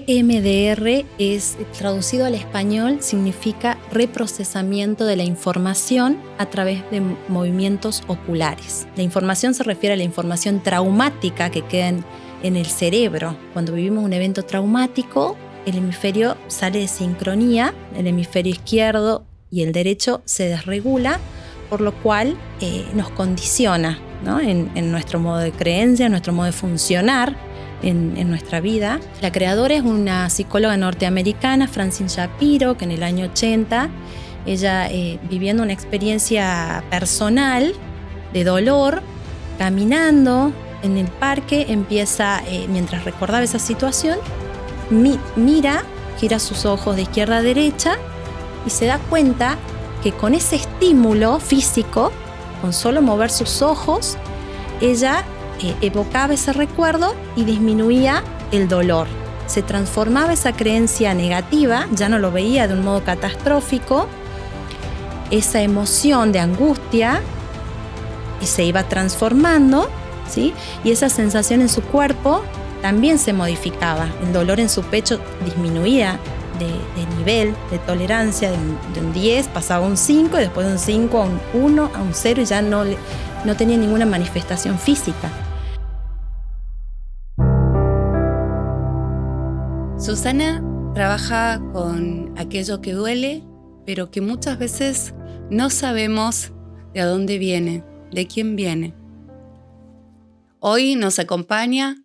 EMDR es traducido al español, significa reprocesamiento de la información a través de movimientos oculares. La información se refiere a la información traumática que queda en el cerebro. Cuando vivimos un evento traumático, el hemisferio sale de sincronía, el hemisferio izquierdo y el derecho se desregula, por lo cual nos condiciona, ¿no? en nuestro modo de creencia, en nuestro modo de funcionar en nuestra vida. La creadora es una psicóloga norteamericana, Francine Shapiro, que en el año 80, ella viviendo una experiencia personal de dolor, caminando en el parque, empieza, mientras recordaba esa situación, mira, gira sus ojos de izquierda a derecha y se da cuenta que con ese estímulo físico, con solo mover sus ojos, ella evocaba ese recuerdo y disminuía el dolor. Se transformaba esa creencia negativa, ya no lo veía de un modo catastrófico, esa emoción de angustia y se iba transformando, ¿sí? Y esa sensación en su cuerpo también se modificaba. El dolor en su pecho disminuía de nivel de tolerancia, de un 10 pasaba a un 5, y después de un 5 a un 1, a un 0, y ya no tenía ninguna manifestación física. Susana trabaja con aquello que duele, pero que muchas veces no sabemos de dónde viene, de quién viene. Hoy nos acompaña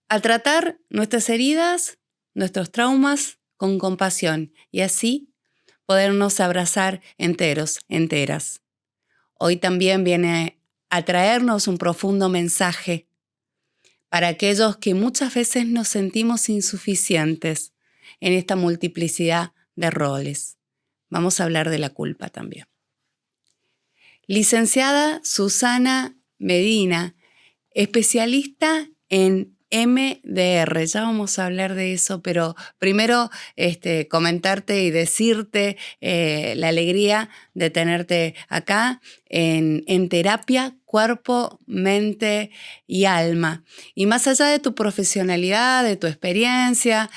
a tratar nuestras heridas, nuestros traumas con compasión y así podernos abrazar enteros, enteras. Hoy también viene a traernos un profundo mensaje para aquellos que muchas veces nos sentimos insuficientes en esta multiplicidad de roles. Vamos a hablar de la culpa también. Licenciada Susana Medina, especialista en MDR, ya vamos a hablar de eso, pero primero comentarte y decirte la alegría de tenerte acá en terapia, cuerpo, mente y alma. Y más allá de tu profesionalidad, de tu experiencia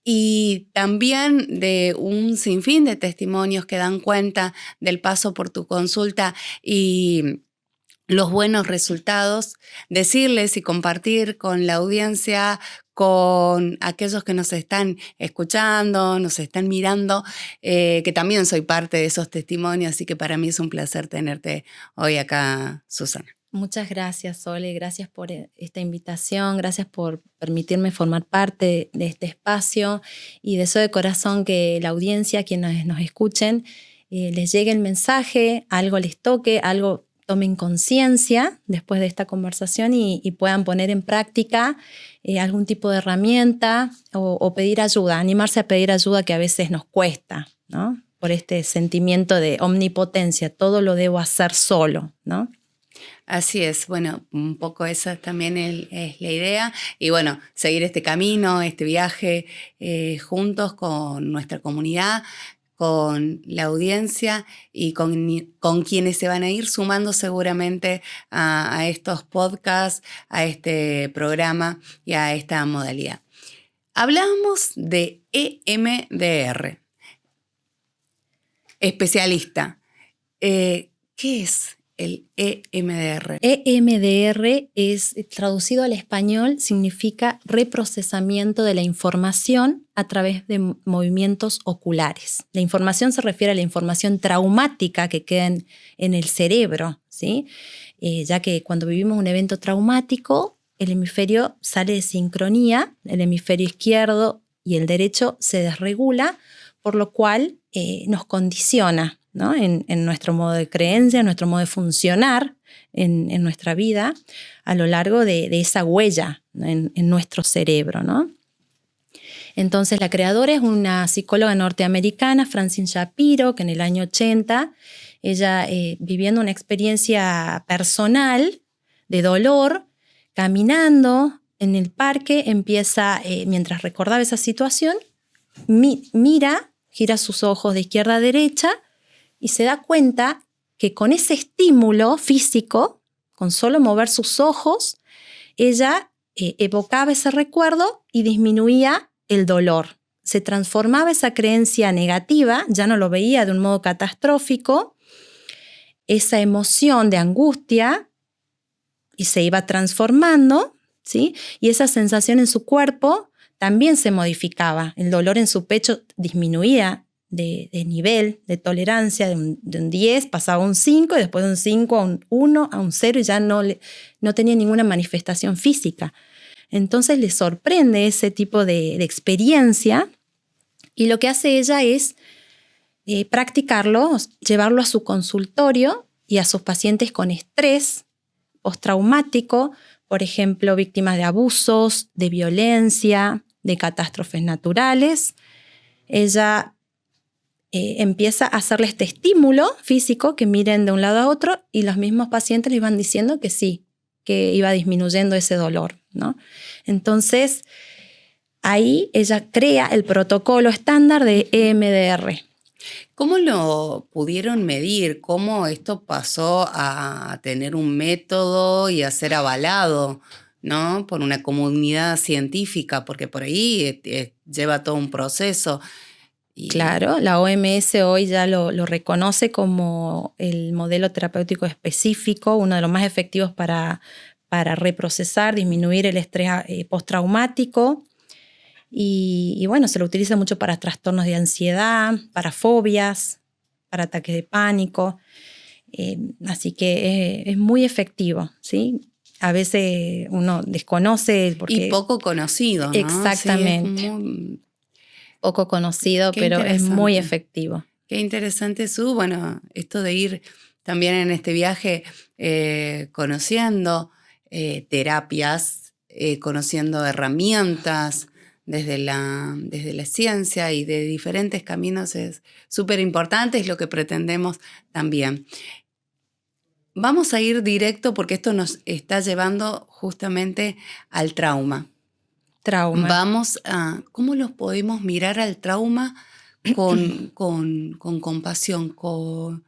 y también de un sinfín de testimonios que dan cuenta del paso por tu consulta y los buenos resultados, decirles y compartir con la audiencia, con aquellos que nos están escuchando, nos están mirando, que también soy parte de esos testimonios, así que para mí es un placer tenerte hoy acá, Susana. Muchas gracias, Sole, gracias por esta invitación, gracias por permitirme formar parte de este espacio y deseo de corazón que la audiencia, quienes nos escuchen, les llegue el mensaje, algo les toque, algo tomen conciencia después de esta conversación y puedan poner en práctica algún tipo de herramienta o pedir ayuda, animarse a pedir ayuda que a veces nos cuesta, ¿no? Por este sentimiento de omnipotencia, todo lo debo hacer solo, ¿no? Así es, bueno, un poco esa también es la idea y bueno, seguir este camino, este viaje juntos con nuestra comunidad, con la audiencia y con quienes se van a ir sumando seguramente a estos podcasts, a este programa y a esta modalidad. Hablamos de EMDR, especialista. ¿Qué es el EMDR? EMDR es traducido al español, significa reprocesamiento de la información a través de movimientos oculares. La información se refiere a la información traumática que queda en el cerebro, ¿sí? Ya que cuando vivimos un evento traumático, el hemisferio sale de sincronía, el hemisferio izquierdo y el derecho se desregula, por lo cual nos condiciona, ¿no? en nuestro modo de creencia, en nuestro modo de funcionar en nuestra vida a lo largo de esa huella, ¿no? en nuestro cerebro, ¿no? Entonces la creadora es una psicóloga norteamericana, Francine Shapiro, que en el año 80, ella viviendo una experiencia personal de dolor, caminando en el parque, empieza, mientras recordaba esa situación, mira, gira sus ojos de izquierda a derecha y se da cuenta que con ese estímulo físico, con solo mover sus ojos, ella evocaba ese recuerdo y disminuía el dolor. Se transformaba esa creencia negativa, ya no lo veía de un modo catastrófico, esa emoción de angustia y se iba transformando, ¿sí? Y esa sensación en su cuerpo también se modificaba. El dolor en su pecho disminuía de nivel, de tolerancia, de un 10 pasaba a un 5 y después de un 5 a un 1, a un 0 y ya no tenía ninguna manifestación física. Entonces le sorprende ese tipo de experiencia y lo que hace ella es practicarlo, llevarlo a su consultorio y a sus pacientes con estrés postraumático, por ejemplo, víctimas de abusos, de violencia, de catástrofes naturales. Ella empieza a hacerle este estímulo físico, que miren de un lado a otro, y los mismos pacientes les van diciendo que sí, que iba disminuyendo ese dolor, ¿no? Entonces, ahí ella crea el protocolo estándar de EMDR. ¿Cómo lo pudieron medir? ¿Cómo esto pasó a tener un método y a ser avalado, ¿no? Por una comunidad científica? Porque por ahí lleva todo un proceso. Claro, la OMS hoy ya lo reconoce como el modelo terapéutico específico, uno de los más efectivos para reprocesar, disminuir el estrés postraumático. Y bueno, se lo utiliza mucho para trastornos de ansiedad, para fobias, para ataques de pánico. Así que es muy efectivo, ¿sí? A veces uno desconoce porque... Y poco conocido, ¿no? Exactamente. Sí, poco conocido, pero es muy efectivo. Qué interesante, Su. Bueno, esto de ir también en este viaje conociendo terapias, conociendo herramientas desde la ciencia y de diferentes caminos es súper importante, es lo que pretendemos también. Vamos a ir directo porque esto nos está llevando justamente al trauma. Vamos a cómo los podemos mirar al trauma con compasión, como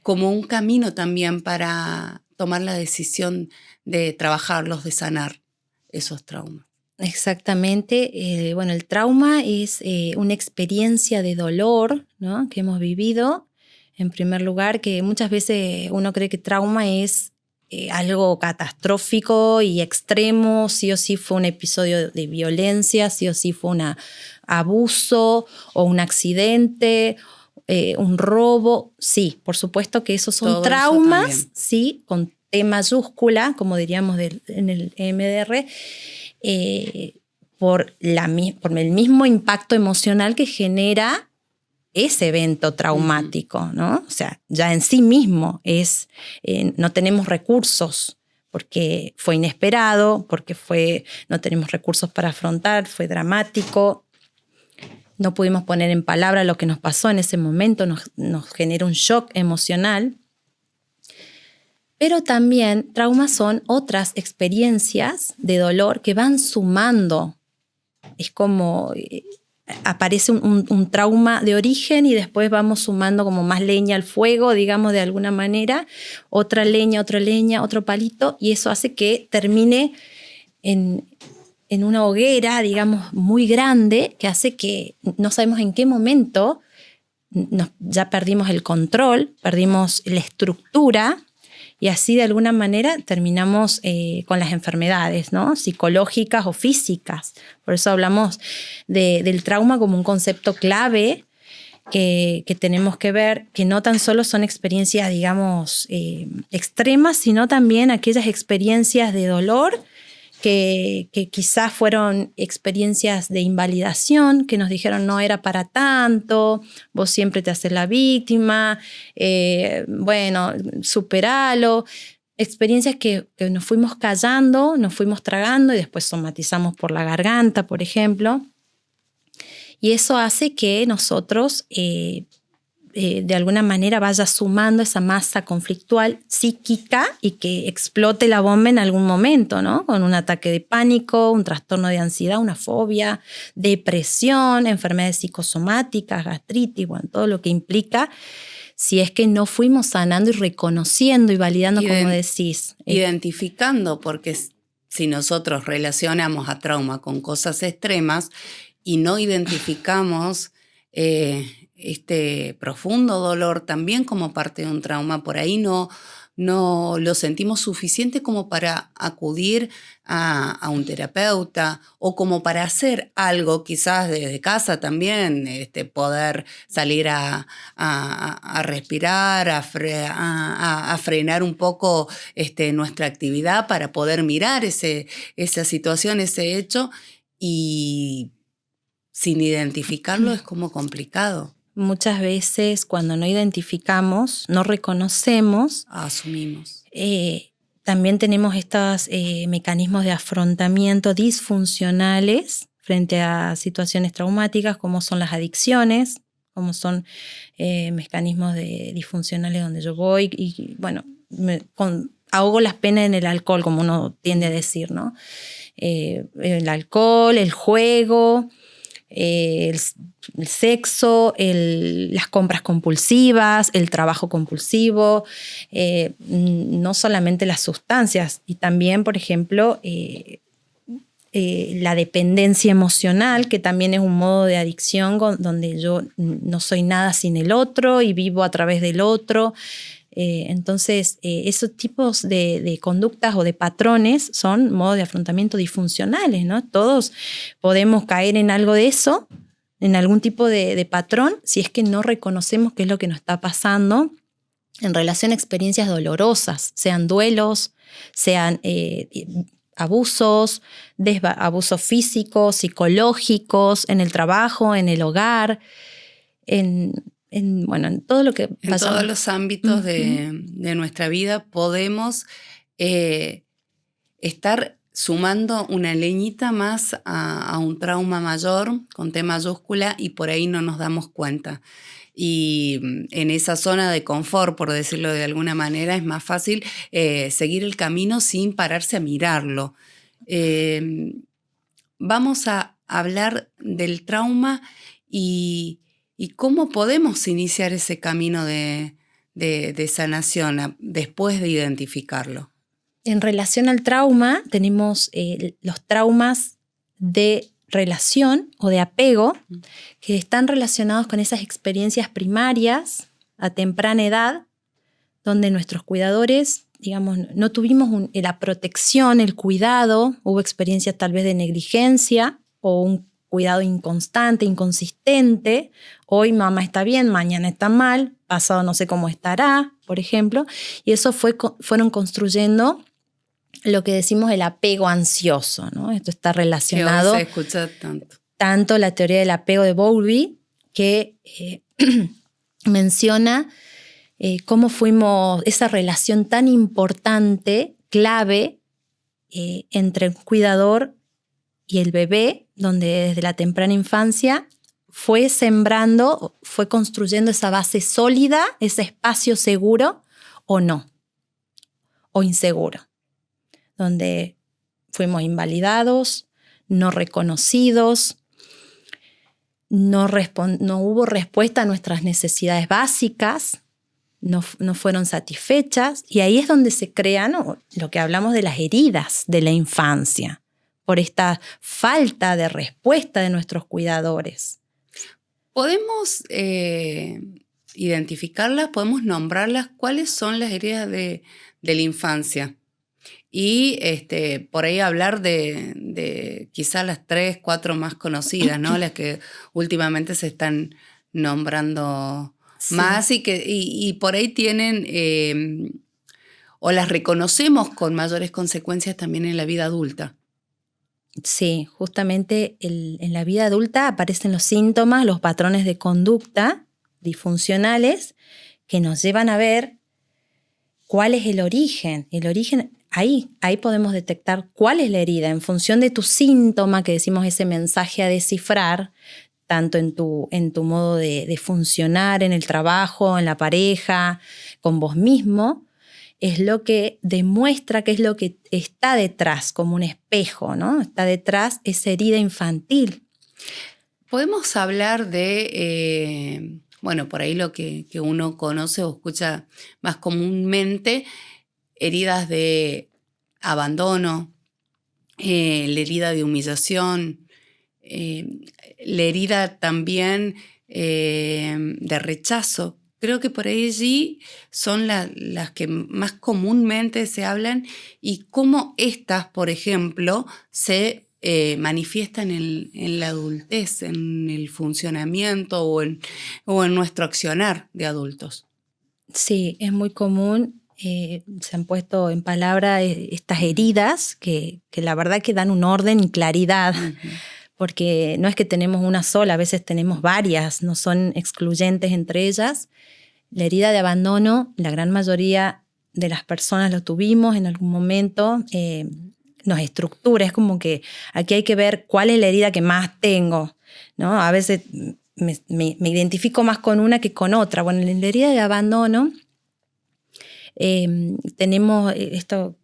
un camino también para tomar la decisión de trabajarlos, de sanar esos traumas. Exactamente. Bueno, el trauma es una experiencia de dolor, ¿no?, que hemos vivido. En primer lugar, que muchas veces uno cree que trauma es algo catastrófico y extremo, sí o sí fue un episodio de violencia, sí o sí fue un abuso o un accidente, un robo. Sí, por supuesto que esos son todo traumas, sí, con T mayúscula, como diríamos en el EMDR, por el mismo impacto emocional que genera ese evento traumático, ¿no? O sea, ya en sí mismo no tenemos recursos porque fue inesperado, porque no tenemos recursos para afrontar, fue dramático, no pudimos poner en palabra lo que nos pasó en ese momento, nos genera un shock emocional. Pero también traumas son otras experiencias de dolor que van sumando. Es como... aparece un trauma de origen y después vamos sumando como más leña al fuego, digamos, de alguna manera, otra leña, otro palito, y eso hace que termine en una hoguera, digamos, muy grande, que hace que no sabemos en qué momento ya perdimos el control, perdimos la estructura, y así de alguna manera terminamos con las enfermedades, ¿no?, psicológicas o físicas. Por eso hablamos del trauma como un concepto clave que tenemos que ver, que no tan solo son experiencias, digamos, extremas, sino también aquellas experiencias de dolor que quizás fueron experiencias de invalidación, que nos dijeron no era para tanto, vos siempre te haces la víctima, bueno, superalo. Experiencias que nos fuimos callando, nos fuimos tragando y después somatizamos por la garganta, por ejemplo. Y eso hace que nosotros de alguna manera vaya sumando esa masa conflictual psíquica y que explote la bomba en algún momento, ¿no? Con un ataque de pánico, un trastorno de ansiedad, una fobia, depresión, enfermedades psicosomáticas, gastritis, bueno, todo lo que implica si es que no fuimos sanando y reconociendo y validando, como decís. Identificando, porque si nosotros relacionamos a trauma con cosas extremas y no identificamos este profundo dolor también como parte de un trauma, por ahí no lo sentimos suficiente como para acudir a un terapeuta o como para hacer algo, quizás desde casa también, poder salir a respirar, a frenar un poco nuestra actividad para poder mirar esa situación, ese hecho, y sin identificarlo es como complicado. Muchas veces cuando no identificamos, no reconocemos, asumimos. También tenemos estos mecanismos de afrontamiento disfuncionales frente a situaciones traumáticas, como son las adicciones, como son mecanismos disfuncionales donde yo voy y bueno, ahogo las penas en el alcohol, como uno tiende a decir, ¿no? El alcohol, el juego, el sexo, las compras compulsivas, el trabajo compulsivo, no solamente las sustancias, y también, por ejemplo, la dependencia emocional, que también es un modo de adicción donde yo no soy nada sin el otro y vivo a través del otro. Entonces, esos tipos de conductas o de patrones son modos de afrontamiento disfuncionales, ¿no? Todos podemos caer en algo de eso, en algún tipo de patrón, si es que no reconocemos qué es lo que nos está pasando en relación a experiencias dolorosas, sean duelos, sean abusos, abusos físicos, psicológicos, en el trabajo, en el hogar, en todo lo que pasa. En todos los ámbitos de nuestra vida podemos estar sumando una leñita más a un trauma mayor, con T mayúscula, y por ahí no nos damos cuenta. Y en esa zona de confort, por decirlo de alguna manera, es más fácil seguir el camino sin pararse a mirarlo. Vamos a hablar del trauma y cómo podemos iniciar ese camino de sanación después de identificarlo. En relación al trauma, tenemos los traumas de relación o de apego que están relacionados con esas experiencias primarias a temprana edad, donde nuestros cuidadores, digamos, no tuvimos la protección, el cuidado, hubo experiencias tal vez de negligencia o un cuidado inconstante, inconsistente. Hoy mamá está bien, mañana está mal, pasado no sé cómo estará, por ejemplo. Y eso fueron construyendo lo que decimos el apego ansioso, ¿no? Esto está relacionado. Que hoy se escucha tanto. Tanto la teoría del apego de Bowlby, que menciona cómo fuimos esa relación tan importante, clave, entre el cuidador y el bebé, donde desde la temprana infancia fue sembrando, fue construyendo esa base sólida, ese espacio seguro o no, o inseguro, donde fuimos invalidados, no reconocidos, no hubo respuesta a nuestras necesidades básicas, no fueron satisfechas, y ahí es donde se crean lo que hablamos de las heridas de la infancia, por esta falta de respuesta de nuestros cuidadores. ¿Podemos identificarlas? ¿Podemos nombrarlas? ¿Cuáles son las heridas de la infancia? Y por ahí hablar de quizás las 3, 4 más conocidas, ¿no? Las que últimamente se están nombrando más y por ahí tienen, o las reconocemos con mayores consecuencias también en la vida adulta. Sí, justamente en la vida adulta aparecen los síntomas, los patrones de conducta disfuncionales que nos llevan a ver cuál es el origen. El origen, ahí podemos detectar cuál es la herida en función de tu síntoma, que decimos ese mensaje a descifrar, tanto en tu modo de funcionar en el trabajo, en la pareja, con vos mismo. Es lo que demuestra qué es lo que está detrás, como un espejo, ¿no? Está detrás esa herida infantil. Podemos hablar de, por ahí lo que uno conoce o escucha más comúnmente, heridas de abandono, la herida de humillación, la herida también de rechazo. Creo que por allí son las que más comúnmente se hablan y cómo estas, por ejemplo, se manifiestan en la adultez, en el funcionamiento o en nuestro accionar de adultos. Sí, es muy común. Se han puesto en palabra estas heridas que la verdad que dan un orden y claridad. Uh-huh. Porque no es que tenemos una sola, a veces tenemos varias, no son excluyentes entre ellas. La herida de abandono, la gran mayoría de las personas lo tuvimos en algún momento, nos estructura, es como que aquí hay que ver cuál es la herida que más tengo, ¿no? A veces me identifico más con una que con otra. Bueno, en la herida de abandono tenemos esto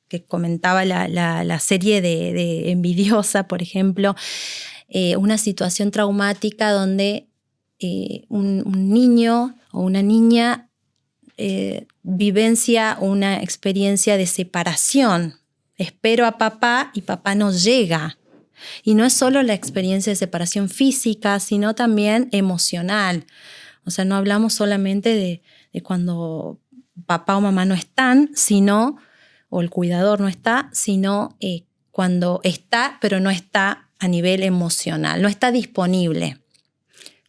que comentaba la serie de Envidiosa, por ejemplo, una situación traumática donde un niño o una niña vivencia una experiencia de separación. Espero a papá y papá no llega. Y no es solo la experiencia de separación física, sino también emocional. O sea, no hablamos solamente de cuando papá o mamá no están, sino, o el cuidador no está, sino cuando está, pero no está a nivel emocional, no está disponible.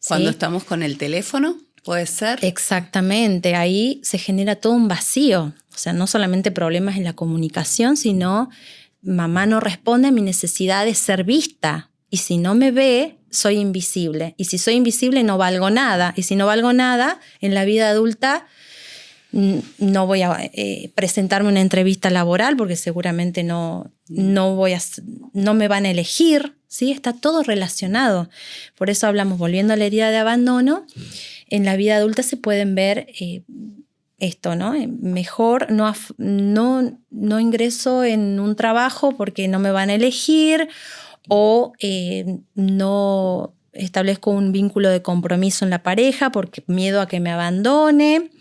Cuando ¿sí? Estamos con el teléfono, ¿puede ser? Exactamente, ahí se genera todo un vacío. O sea, no solamente problemas en la comunicación, sino mamá no responde a mi necesidad de ser vista. Y si no me ve, soy invisible. Y si soy invisible, no valgo nada. Y si no valgo nada, en la vida adulta no voy a presentarme una entrevista laboral porque seguramente no me van a elegir. ¿Sí? Está todo relacionado. Por eso hablamos, volviendo a la herida de abandono, en la vida adulta se pueden ver esto, ¿no? Mejor no ingreso en un trabajo porque no me van a elegir, o no establezco un vínculo de compromiso en la pareja porque miedo a que me abandone.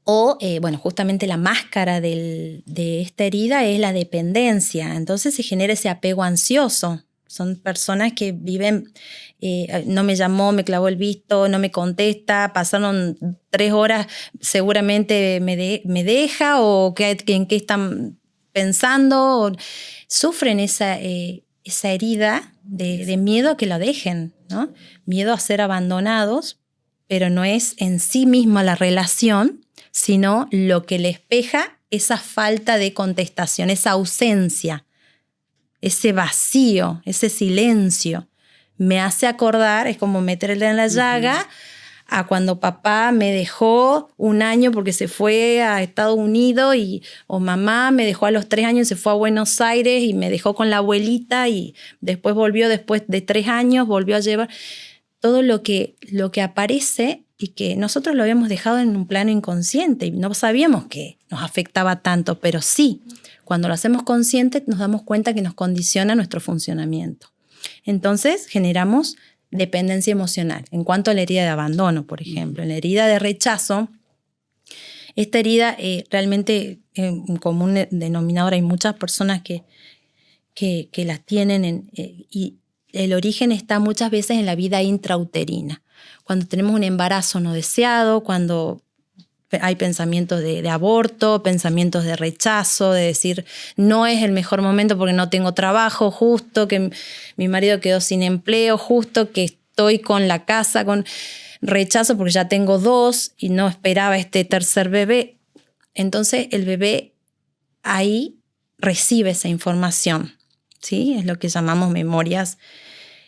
O, bueno, justamente la máscara de esta herida es la dependencia. Entonces se genera ese apego ansioso. Son personas que viven, no me llamó, me clavó el visto, no me contesta, pasaron 3 horas, seguramente me deja, o en qué están pensando. O sufren esa herida de miedo a que lo dejen, ¿no? Miedo a ser abandonados, pero no es en sí misma la relación, sino lo que le espeja esa falta de contestación, esa ausencia, ese vacío, ese silencio. Me hace acordar, es como meter el dedo en la llaga, a cuando papá me dejó 1 año porque se fue a Estados Unidos, o mamá me dejó a los 3 años y se fue a Buenos Aires y me dejó con la abuelita y después volvió, después de 3 años, volvió a llevar todo lo que aparece y que nosotros lo habíamos dejado en un plano inconsciente y no sabíamos que nos afectaba tanto, pero sí, cuando lo hacemos consciente nos damos cuenta que nos condiciona nuestro funcionamiento. Entonces generamos dependencia emocional. En cuanto a la herida de abandono, por ejemplo, en la herida de rechazo, esta herida realmente en común denominador, hay muchas personas que las tienen y el origen está muchas veces en la vida intrauterina. Cuando tenemos un embarazo no deseado, cuando hay pensamientos de aborto, pensamientos de rechazo, de decir no es el mejor momento porque no tengo trabajo, justo que mi marido quedó sin empleo, justo que estoy con la casa, con rechazo porque ya tengo 2 y no esperaba este tercer bebé. Entonces el bebé ahí recibe esa información, ¿sí? Es lo que llamamos memorias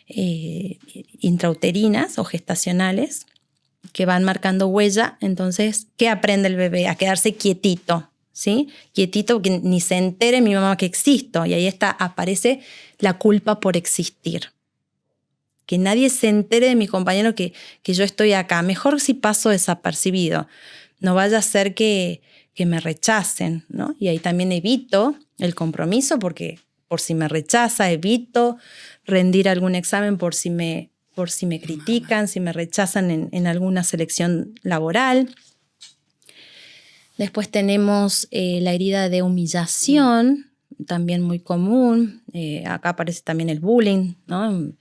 intrauterinas o gestacionales que van marcando huella. Entonces, ¿qué aprende el bebé? A quedarse quietito, ¿sí? Quietito, que ni se entere mi mamá que existo. Y ahí aparece la culpa por existir. Que nadie se entere de mi compañero que yo estoy acá. Mejor si paso desapercibido. No vaya a ser que me rechacen, ¿no? Y ahí también evito el compromiso porque por si me rechaza, evito rendir algún examen por si me critican, si me rechazan en alguna selección laboral. Después tenemos la herida de humillación. también muy común. Acá aparece también el bullying, ¿no?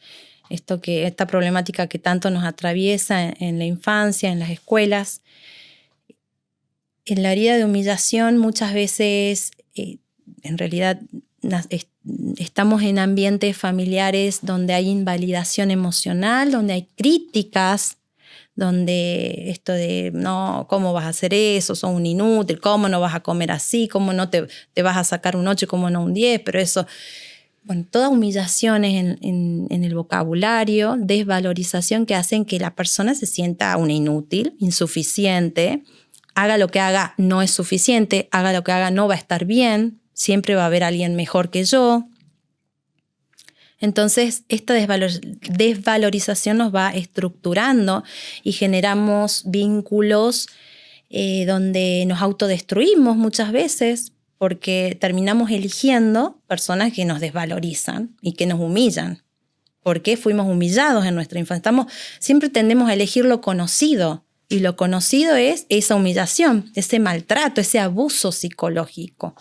Esta problemática que tanto nos atraviesa en la infancia, en las escuelas. En la herida de humillación muchas veces, en realidad, estamos en ambientes familiares donde hay invalidación emocional, donde hay críticas, donde esto de, no, ¿cómo vas a hacer eso? Sos un inútil, ¿cómo no vas a comer así? ¿Cómo no te vas a sacar un 8 y cómo no un 10? Pero eso, bueno, todas humillaciones en el vocabulario, desvalorización que hacen que la persona se sienta una inútil, insuficiente, haga lo que haga no es suficiente, haga lo que haga no va a estar bien, siempre va a haber alguien mejor que yo. Entonces, esta desvalorización nos va estructurando y generamos vínculos donde nos autodestruimos muchas veces porque terminamos eligiendo personas que nos desvalorizan y que nos humillan. Porque fuimos humillados en nuestra infancia. Siempre tendemos a elegir lo conocido y lo conocido es esa humillación, ese maltrato, ese abuso psicológico.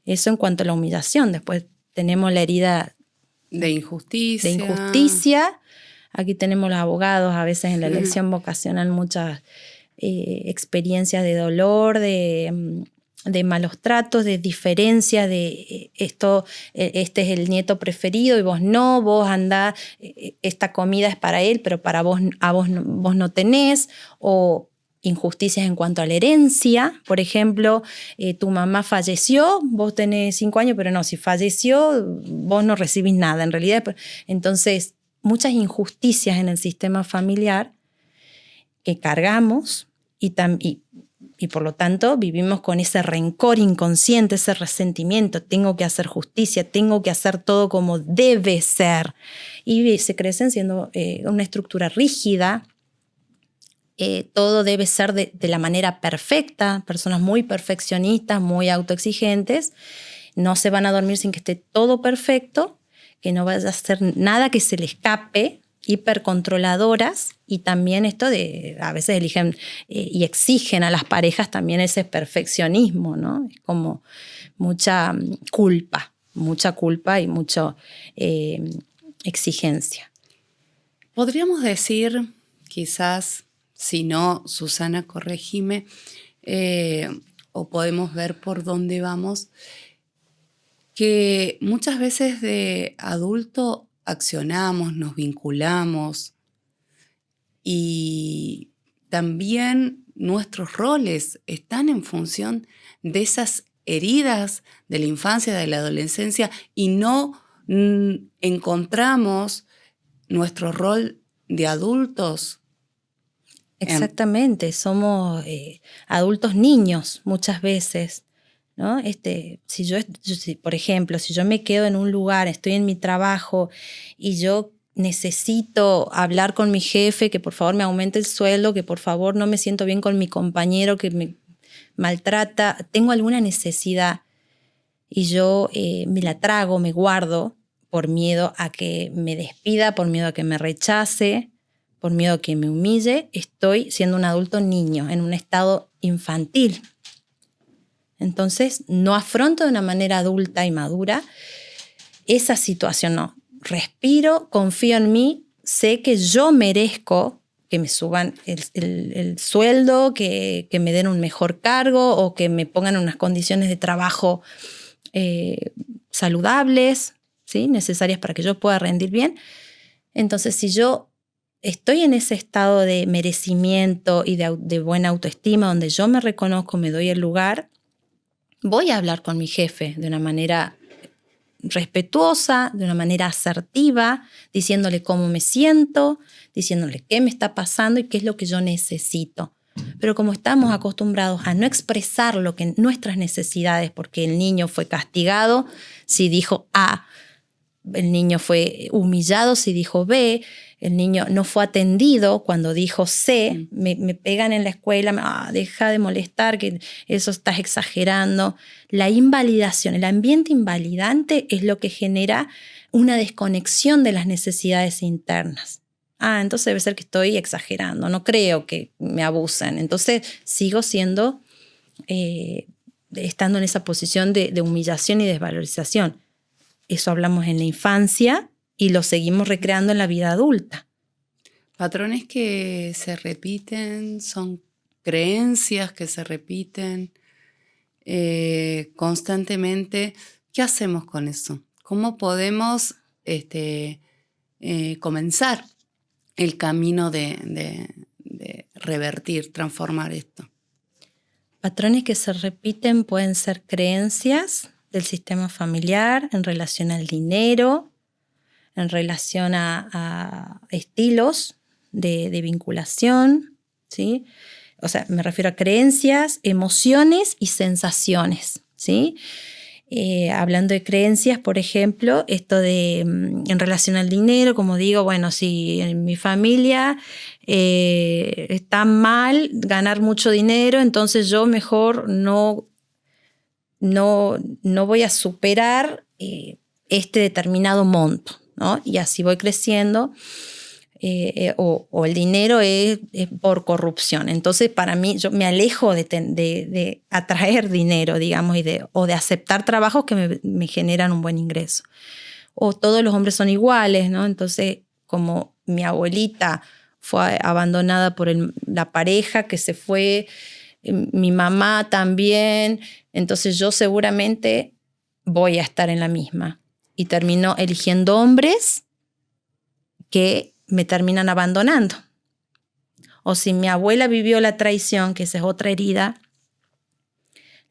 Eso en cuanto a la humillación. Después tenemos la herida de injusticia. De injusticia. Aquí tenemos los abogados, a veces en la elección vocacional, muchas experiencias de dolor, de malos tratos, de diferencias, de esto, este es el nieto preferido y vos no, vos andás, esta comida es para él, pero para vos, vos no tenés, o injusticias en cuanto a la herencia. Por ejemplo, tu mamá falleció, vos tenés 5 años, pero no, si falleció, vos no recibís nada. En realidad, entonces, muchas injusticias en el sistema familiar que cargamos y por lo tanto vivimos con ese rencor inconsciente, ese resentimiento. Tengo que hacer justicia, tengo que hacer todo como debe ser. Y se crecen siendo una estructura rígida. Todo debe ser de la manera perfecta, personas muy perfeccionistas, muy autoexigentes, no se van a dormir sin que esté todo perfecto, que no vaya a hacer nada que se le escape, hipercontroladoras, y también esto de, a veces eligen y exigen a las parejas también ese perfeccionismo, ¿no? Es como mucha culpa y mucha exigencia. Podríamos decir, quizás, si no, Susana, corregime, o podemos ver por dónde vamos, que muchas veces de adulto accionamos, nos vinculamos y también nuestros roles están en función de esas heridas de la infancia, de la adolescencia, y no encontramos nuestro rol de adultos. Exactamente, somos adultos niños muchas veces, ¿no? Por ejemplo, si yo me quedo en un lugar, estoy en mi trabajo y yo necesito hablar con mi jefe, que por favor me aumente el sueldo, que por favor no me siento bien con mi compañero que me maltrata, tengo alguna necesidad y yo me la trago, me guardo por miedo a que me despida, por miedo a que me rechace, por miedo a que me humille, estoy siendo un adulto niño, en un estado infantil. Entonces, no afronto de una manera adulta y madura esa situación, no. Respiro, confío en mí, sé que yo merezco que me suban el sueldo, que me den un mejor cargo o que me pongan unas condiciones de trabajo saludables, ¿sí? Necesarias para que yo pueda rendir bien. Entonces, si yo estoy en ese estado de merecimiento y de buena autoestima, donde yo me reconozco, me doy el lugar, voy a hablar con mi jefe de una manera respetuosa, de una manera asertiva, diciéndole cómo me siento, diciéndole qué me está pasando y qué es lo que yo necesito. Pero como estamos acostumbrados a no expresar nuestras necesidades, porque el niño fue castigado si dijo A, el niño fue humillado si dijo B, el niño no fue atendido cuando dijo C, me pegan en la escuela, deja de molestar, que eso estás exagerando. La invalidación, el ambiente invalidante es lo que genera una desconexión de las necesidades internas. Entonces debe ser que estoy exagerando, no creo que me abusen, entonces sigo siendo estando en esa posición de humillación y desvalorización. Eso hablamos en la infancia y lo seguimos recreando en la vida adulta. Patrones que se repiten, son creencias que se repiten constantemente. ¿Qué hacemos con eso? ¿Cómo podemos comenzar el camino de revertir, transformar esto? Patrones que se repiten pueden ser creencias del sistema familiar en relación al dinero, en relación a estilos de vinculación, ¿sí? O sea, me refiero a creencias, emociones y sensaciones, ¿sí? Hablando de creencias, por ejemplo, esto de en relación al dinero, como digo, bueno, si en mi familia está mal ganar mucho dinero, entonces yo mejor no voy a superar este determinado monto, ¿no? Y así voy creciendo. O el dinero es por corrupción. Entonces, para mí, yo me alejo de atraer dinero, digamos, o de aceptar trabajos que me generan un buen ingreso. O todos los hombres son iguales, ¿no? Entonces, como mi abuelita fue abandonada por la pareja que se fue, mi mamá también, entonces yo seguramente voy a estar en la misma. Y termino eligiendo hombres que me terminan abandonando. O si mi abuela vivió la traición, que esa es otra herida,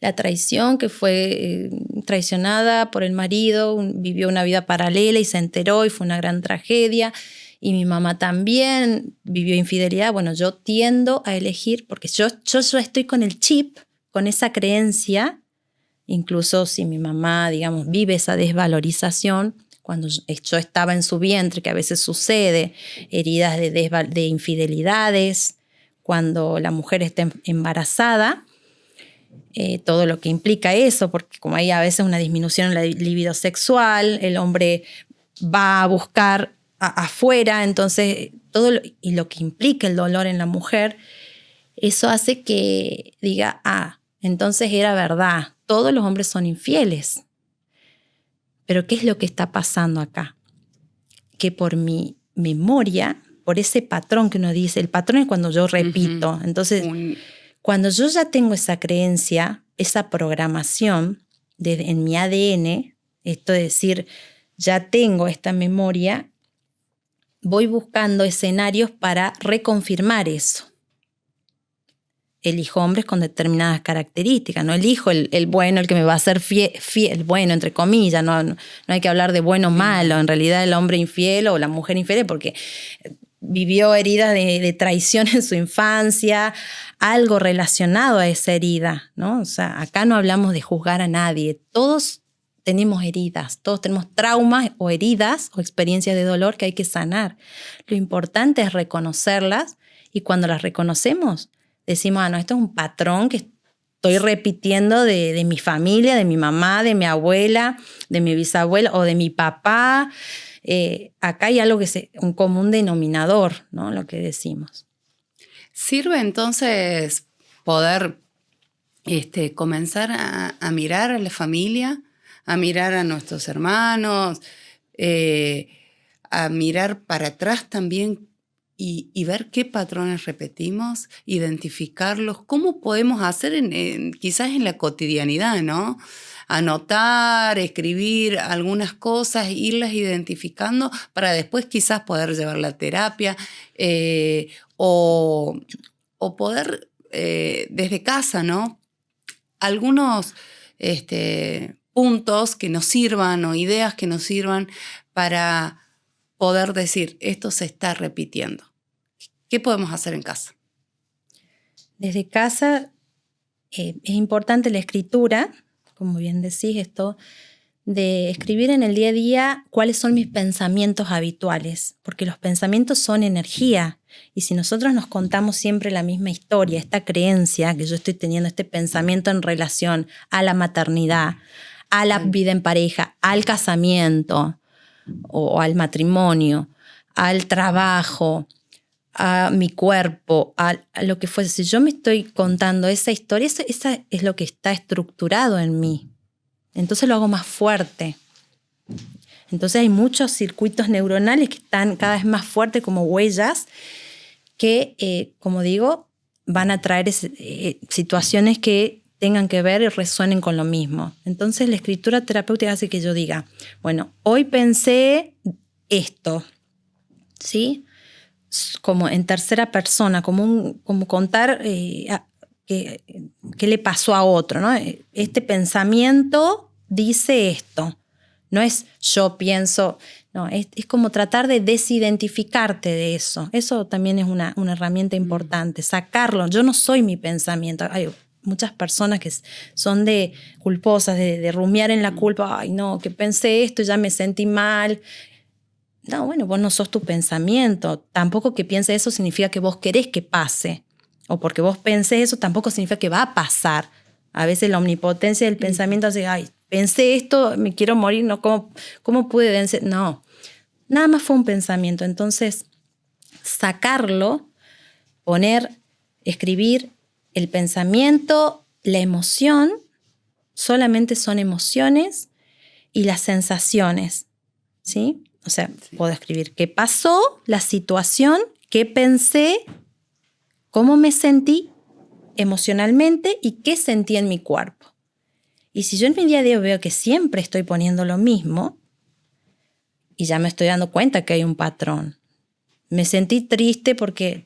la traición que fue traicionada por el marido, vivió una vida paralela y se enteró y fue una gran tragedia, y mi mamá también vivió infidelidad. Bueno, yo tiendo a elegir, porque yo estoy con el chip, con esa creencia, incluso si mi mamá, digamos, vive esa desvalorización, cuando yo estaba en su vientre, que a veces sucede, heridas de infidelidades, cuando la mujer está embarazada, todo lo que implica eso, porque como hay a veces una disminución en la libido sexual, el hombre va a buscar afuera, entonces y lo que implica el dolor en la mujer, eso hace que diga, entonces era verdad, todos los hombres son infieles. Pero ¿qué es lo que está pasando acá? Que por mi memoria, por ese patrón que uno dice, el patrón es cuando yo repito. Uh-huh. Entonces, cuando yo ya tengo esa creencia, esa programación en mi ADN, esto es decir, ya tengo esta memoria, voy buscando escenarios para reconfirmar eso. Elijo hombres con determinadas características, no elijo el bueno, el que me va a hacer fiel, bueno, entre comillas, no hay que hablar de bueno o malo, en realidad el hombre infiel o la mujer infiel porque vivió heridas de traición en su infancia, algo relacionado a esa herida, ¿no? O sea, acá no hablamos de juzgar a nadie, todos tenemos heridas, todos tenemos traumas o heridas o experiencias de dolor que hay que sanar. Lo importante es reconocerlas y cuando las reconocemos, decimos, no, esto es un patrón que estoy repitiendo de mi familia, de mi mamá, de mi abuela, de mi bisabuela o de mi papá. Acá hay algo que es un común denominador, ¿no? Lo que decimos. ¿Sirve entonces poder comenzar a mirar a la familia, a mirar a nuestros hermanos, a mirar para atrás también? Y ver qué patrones repetimos, identificarlos, cómo podemos hacer quizás en la cotidianidad, ¿no? Anotar, escribir algunas cosas, irlas identificando para después quizás poder llevar la terapia o poder desde casa, ¿no? Algunos puntos que nos sirvan o ideas que nos sirvan para poder decir, esto se está repitiendo. ¿Qué podemos hacer en casa? Desde casa es importante la escritura, como bien decís, esto de escribir en el día a día cuáles son mis pensamientos habituales, porque los pensamientos son energía, y si nosotros nos contamos siempre la misma historia, esta creencia que yo estoy teniendo, este pensamiento en relación a la maternidad, a la vida en pareja, al casamiento, o al matrimonio, al trabajo, a mi cuerpo, a lo que fuese. Si yo me estoy contando esa historia, esa es lo que está estructurado en mí. Entonces lo hago más fuerte. Entonces hay muchos circuitos neuronales que están cada vez más fuertes como huellas que, como digo, van a traer situaciones que tengan que ver y resuenen con lo mismo. Entonces la escritura terapéutica hace que yo diga, bueno, hoy pensé esto, ¿sí? Como en tercera persona, como contar qué le pasó a otro, ¿no? Este pensamiento dice esto. No es yo pienso, no, es como tratar de desidentificarte de eso. Eso también es una herramienta importante, sacarlo. Yo no soy mi pensamiento. Hay muchas personas que son culposas, de rumiar en la culpa. Ay, no, que pensé esto y ya me sentí mal. No, bueno, vos no sos tu pensamiento. Tampoco que pienses eso significa que vos querés que pase. O porque vos pensés eso tampoco significa que va a pasar. A veces la omnipotencia del pensamiento hace, ay, pensé esto, me quiero morir, no, ¿cómo pude vencer? No, nada más fue un pensamiento. Entonces, sacarlo, escribir el pensamiento, la emoción, solamente son emociones y las sensaciones, ¿sí? O sea, puedo escribir qué pasó, la situación, qué pensé, cómo me sentí emocionalmente y qué sentí en mi cuerpo. Y si yo en mi día a día veo que siempre estoy poniendo lo mismo, y ya me estoy dando cuenta que hay un patrón. Me sentí triste porque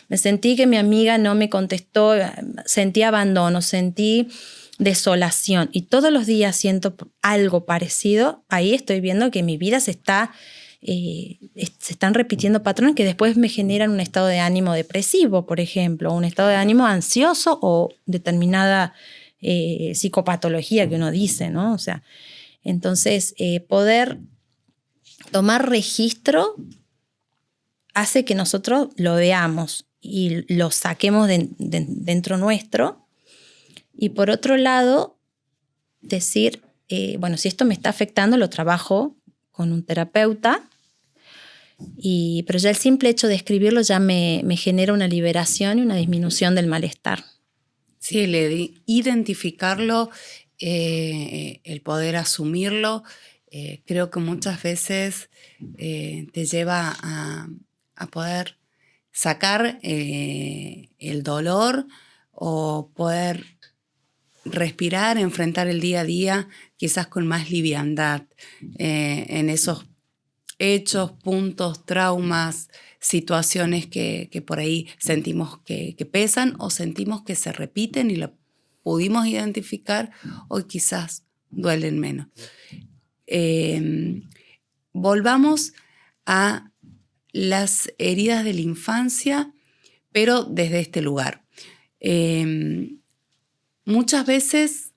me sentí que mi amiga no me contestó, sentí abandono, sentí desolación y todos los días siento algo parecido. Ahí estoy viendo que mi vida se están repitiendo patrones que después me generan un estado de ánimo depresivo, por ejemplo, un estado de ánimo ansioso o determinada psicopatología que uno dice, ¿no? O sea, entonces poder tomar registro hace que nosotros lo veamos y lo saquemos dentro nuestro. Y por otro lado, decir, bueno, si esto me está afectando, lo trabajo con un terapeuta, pero ya el simple hecho de escribirlo ya me genera una liberación y una disminución del malestar. Sí, identificarlo, el poder asumirlo, creo que muchas veces te lleva a poder sacar el dolor o poder respirar, enfrentar el día a día quizás con más liviandad en esos hechos, puntos, traumas, situaciones que por ahí sentimos que pesan o sentimos que se repiten y lo pudimos identificar, hoy quizás duelen menos. Volvamos a las heridas de la infancia, pero desde este lugar. Muchas veces,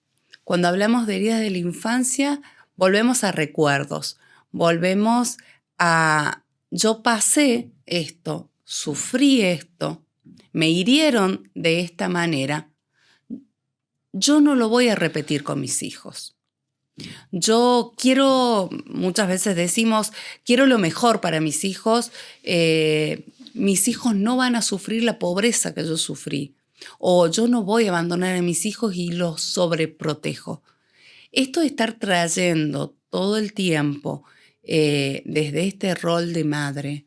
cuando hablamos de heridas de la infancia, volvemos a recuerdos, volvemos a yo pasé esto, sufrí esto, me hirieron de esta manera, yo no lo voy a repetir con mis hijos. Yo muchas veces decimos, quiero lo mejor para mis hijos no van a sufrir la pobreza que yo sufrí, o yo no voy a abandonar a mis hijos y los sobreprotejo. Esto de estar trayendo todo el tiempo desde este rol de madre,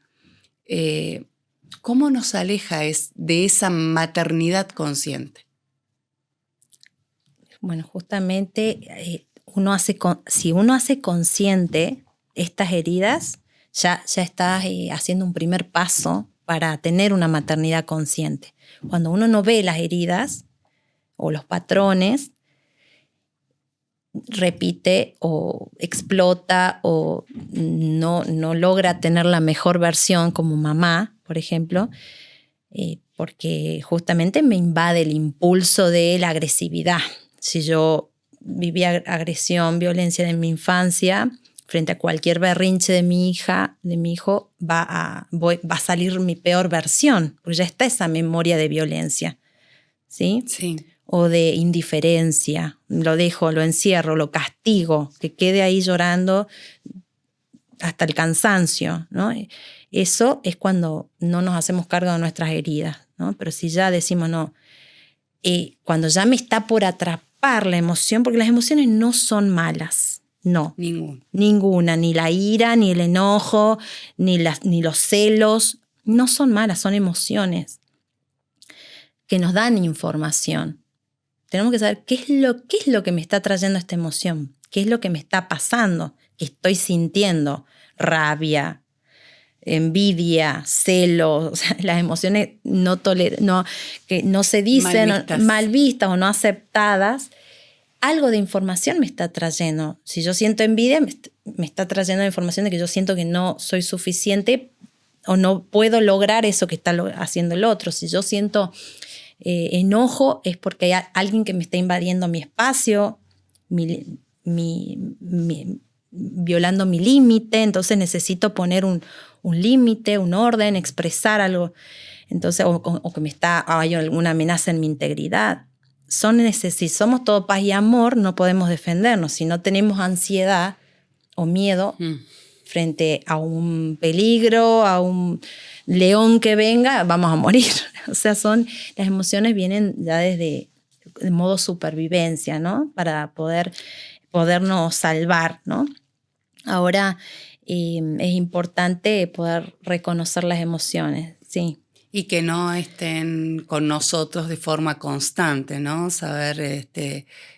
¿cómo nos aleja de esa maternidad consciente? Bueno, justamente si uno hace consciente estas heridas, ya estás haciendo un primer paso para tener una maternidad consciente. Cuando uno no ve las heridas o los patrones, repite o explota o no logra tener la mejor versión como mamá, por ejemplo, porque justamente me invade el impulso de la agresividad. Si yo vivía agresión, violencia en mi infancia, frente a cualquier berrinche de mi hija, de mi hijo, va a salir mi peor versión, porque ya está esa memoria de violencia, ¿sí? Sí. O de indiferencia, lo dejo, lo encierro, lo castigo, que quede ahí llorando hasta el cansancio, ¿no? Eso es cuando no nos hacemos cargo de nuestras heridas, ¿no? Pero si ya decimos no, cuando ya me está por atrapar la emoción, porque las emociones no son malas, no. Ninguna, ni la ira, ni el enojo, ni los celos, no son malas, son emociones que nos dan información. Tenemos que saber qué es lo que me está trayendo esta emoción, qué es lo que me está pasando, que estoy sintiendo, rabia, envidia, celos, o sea, las emociones que no se dicen, mal vistas o no aceptadas. Algo de información me está trayendo. Si yo siento envidia, me está trayendo la información de que yo siento que no soy suficiente o no puedo lograr eso que está haciendo el otro. Si yo siento enojo, es porque hay alguien que me está invadiendo mi espacio, violando mi límite, entonces necesito poner un límite, un orden, expresar algo, entonces, o que hay alguna amenaza en mi integridad. Si somos todo paz y amor, no podemos defendernos. Si no tenemos ansiedad o miedo frente a un peligro, a un león que venga, vamos a morir. O sea, las emociones vienen ya desde el modo supervivencia, ¿no? Para podernos salvar, ¿no? Ahora es importante poder reconocer las emociones, sí. Y que no estén con nosotros de forma constante, ¿no? Saber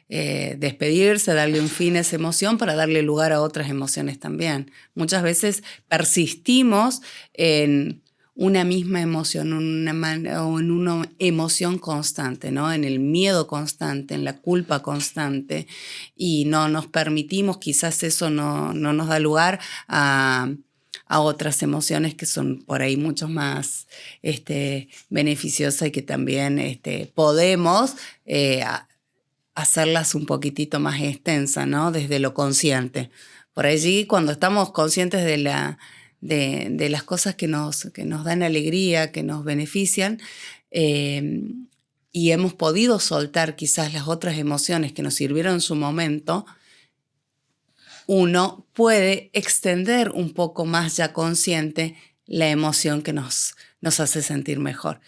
despedirse, darle un fin a esa emoción para darle lugar a otras emociones también. Muchas veces persistimos en una misma emoción, o en una emoción constante, ¿no? En el miedo constante, en la culpa constante, y no nos permitimos, quizás eso no nos da lugar a otras emociones que son por ahí mucho más beneficiosas y que también podemos hacerlas un poquitito más extensas, ¿no? Desde lo consciente. Por allí, cuando estamos conscientes de las cosas que nos dan alegría, que nos benefician, y hemos podido soltar quizás las otras emociones que nos sirvieron en su momento, uno puede extender un poco más ya consciente la emoción que nos hace sentir mejor.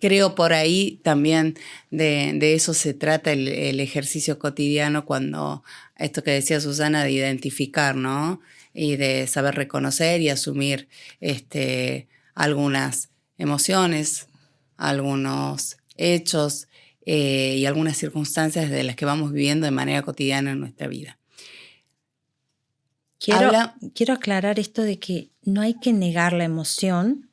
Creo por ahí también de eso se trata el ejercicio cotidiano, cuando esto que decía Susana de identificar, ¿no? Y de saber reconocer y asumir algunas emociones, algunos hechos y algunas circunstancias de las que vamos viviendo de manera cotidiana en nuestra vida. Quiero aclarar esto de que no hay que negar la emoción.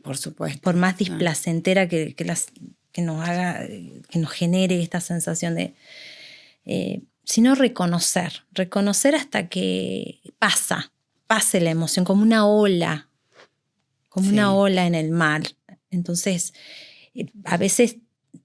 Por supuesto. Por más displacentera que nos haga, que nos genere esta sensación de... sino reconocer hasta que pase la emoción, como una ola, una ola en el mar. Entonces, a veces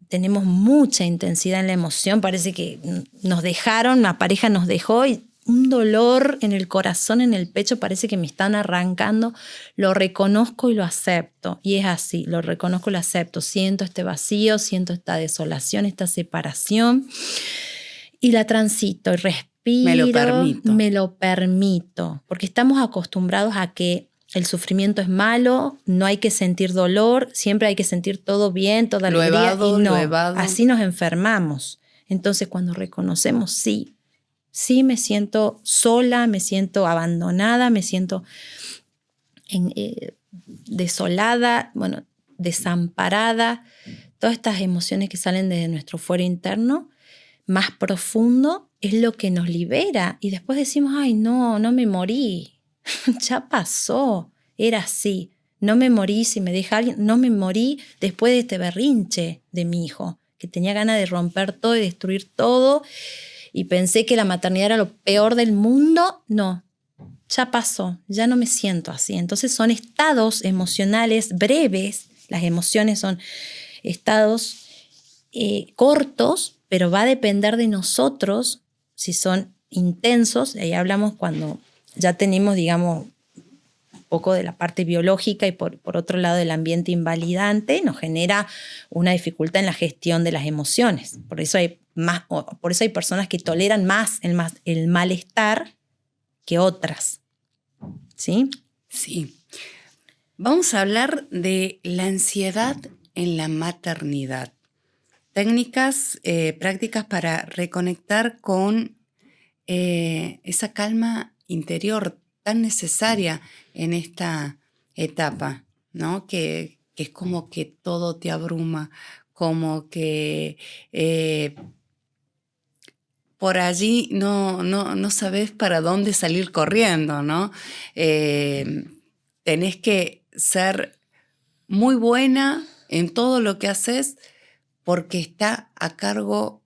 tenemos mucha intensidad en la emoción, parece que nos dejaron, la pareja nos dejó y un dolor en el corazón, en el pecho, parece que me están arrancando, lo reconozco y lo acepto. Y es así, lo reconozco y lo acepto. Siento este vacío, siento esta desolación, esta separación, y la transito y respiro. Me lo permito, porque estamos acostumbrados a que el sufrimiento es malo, no hay que sentir dolor, siempre hay que sentir todo bien, toda alegría. Y no, así nos enfermamos. Entonces, cuando reconocemos, sí me siento sola, me siento abandonada, me siento desolada, desamparada. Todas estas emociones que salen de nuestro fuero interno, más profundo, es lo que nos libera. Y después decimos, ay, no me morí. Ya pasó, era así. No me morí si me deja alguien, no me morí después de este berrinche de mi hijo, que tenía ganas de romper todo y destruir todo. Y pensé que la maternidad era lo peor del mundo. No, ya pasó, ya no me siento así. Entonces son estados emocionales breves. Las emociones son estados cortos, pero va a depender de nosotros si son intensos. Ahí hablamos cuando ya tenemos, digamos, un poco de la parte biológica y por otro lado el ambiente invalidante nos genera una dificultad en la gestión de las emociones. Por eso hay personas que toleran más el malestar que otras. ¿Sí? Sí. Vamos a hablar de la ansiedad en la maternidad. Técnicas, prácticas para reconectar con esa calma interior tan necesaria en esta etapa, ¿no? Que es como que todo te abruma, como que por allí no sabes para dónde salir corriendo, ¿no? Tenés que ser muy buena en todo lo que haces porque está a cargo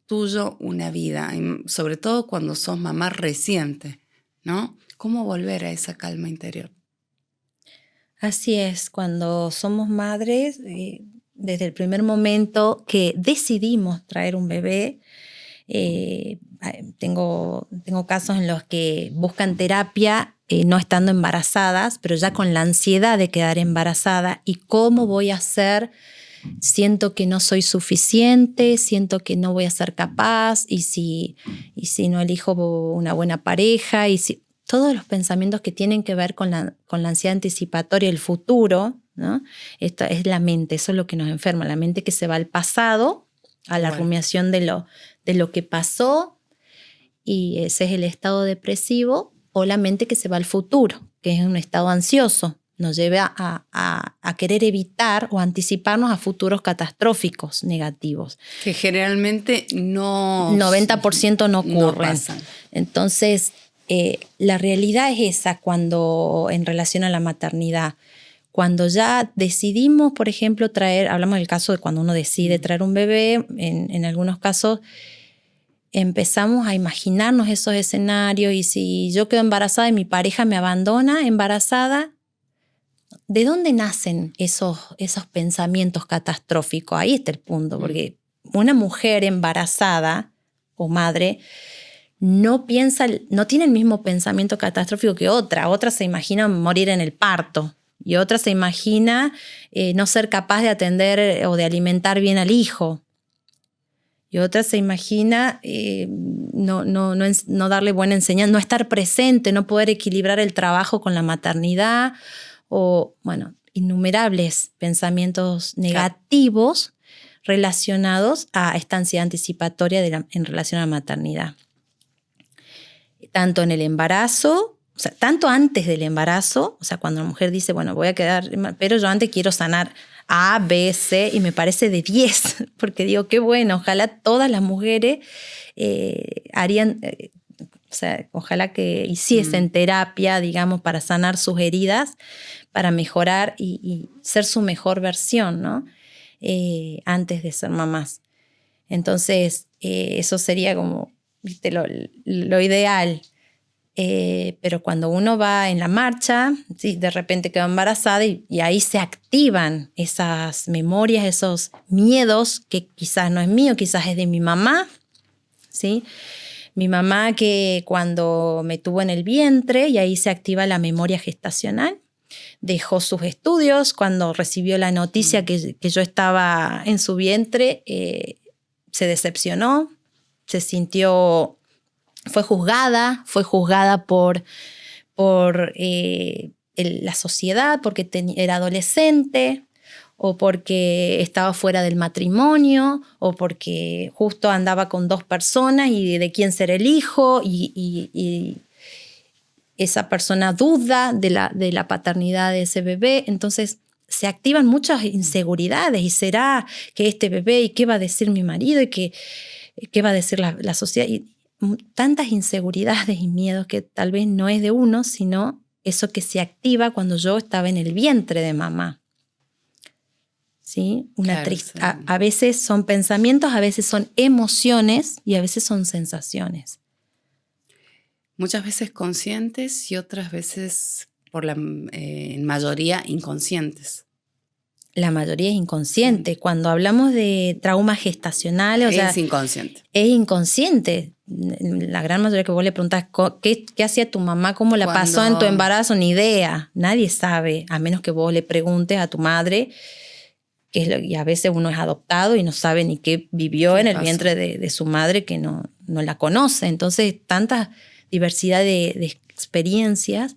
tuyo una vida, y sobre todo cuando sos mamá reciente, ¿no? ¿Cómo volver a esa calma interior? Así es, cuando somos madres, desde el primer momento que decidimos traer un bebé, tengo casos en los que buscan terapia no estando embarazadas, pero ya con la ansiedad de quedar embarazada y cómo voy a hacer. Siento que no soy suficiente, siento que no voy a ser capaz y si no elijo una buena pareja todos los pensamientos que tienen que ver con la ansiedad anticipatoria, el futuro, ¿no? Esto es la mente, eso es lo que nos enferma, la mente que se va al pasado, a la rumiación de lo que pasó, y ese es el estado depresivo, o la mente que se va al futuro, que es un estado ansioso, nos lleva a querer evitar o anticiparnos a futuros catastróficos negativos. Que generalmente 90% no ocurren. No pasan. Entonces, la realidad es esa cuando en relación a la maternidad. Cuando ya decidimos, por ejemplo, hablamos del caso de cuando uno decide traer un bebé, en algunos casos empezamos a imaginarnos esos escenarios y si yo quedo embarazada y mi pareja me abandona embarazada, ¿de dónde nacen esos pensamientos catastróficos? Ahí está el punto, porque una mujer embarazada o madre no tiene el mismo pensamiento catastrófico que otra se imagina morir en el parto y otra se imagina no ser capaz de atender o de alimentar bien al hijo. Y otra se imagina no darle buena enseñanza, no estar presente, no poder equilibrar el trabajo con la maternidad o, bueno, innumerables pensamientos negativos relacionados a esta ansiedad anticipatoria en relación a la maternidad. Tanto en el embarazo, o sea, tanto antes del embarazo, o sea, cuando la mujer dice, bueno, voy a quedar, pero yo antes quiero sanar A, B, C, y me parece de 10, porque digo, qué bueno, ojalá todas las mujeres harían, o sea, ojalá que hiciesen terapia, digamos, para sanar sus heridas, para mejorar y ser su mejor versión, ¿no? Antes de ser mamás. Entonces, eso sería como, ¿viste? Lo ideal. Pero cuando uno va en la marcha, ¿sí? De repente queda embarazada y ahí se activan esas memorias, esos miedos que quizás no es mío, quizás es de mi mamá, ¿sí? Mi mamá que cuando me tuvo en el vientre y ahí se activa la memoria gestacional, dejó sus estudios cuando recibió la noticia que yo estaba en su vientre, se decepcionó, se sintió... Fue juzgada por la sociedad, porque era adolescente, o porque estaba fuera del matrimonio, o porque justo andaba con 2 personas y de quién ser el hijo, y esa persona duda de la paternidad de ese bebé. Entonces se activan muchas inseguridades, y será que este bebé, y qué va a decir mi marido, y qué va a decir la sociedad, y tantas inseguridades y miedos que tal vez no es de uno, sino eso que se activa cuando yo estaba en el vientre de mamá. ¿Sí? Claro, a veces son pensamientos, a veces son emociones y a veces son sensaciones. Muchas veces conscientes y otras veces, en mayoría, inconscientes. La mayoría es inconsciente. Cuando hablamos de trauma gestacional, es inconsciente. Es inconsciente. La gran mayoría que vos le preguntás, ¿qué hacía tu mamá? ¿Cómo la pasó en tu embarazo? Ni idea. Nadie sabe, a menos que vos le preguntes a tu madre, y a veces uno es adoptado y no sabe ni qué vivió en el vientre de su madre, que no la conoce. Entonces, diversidad de experiencias,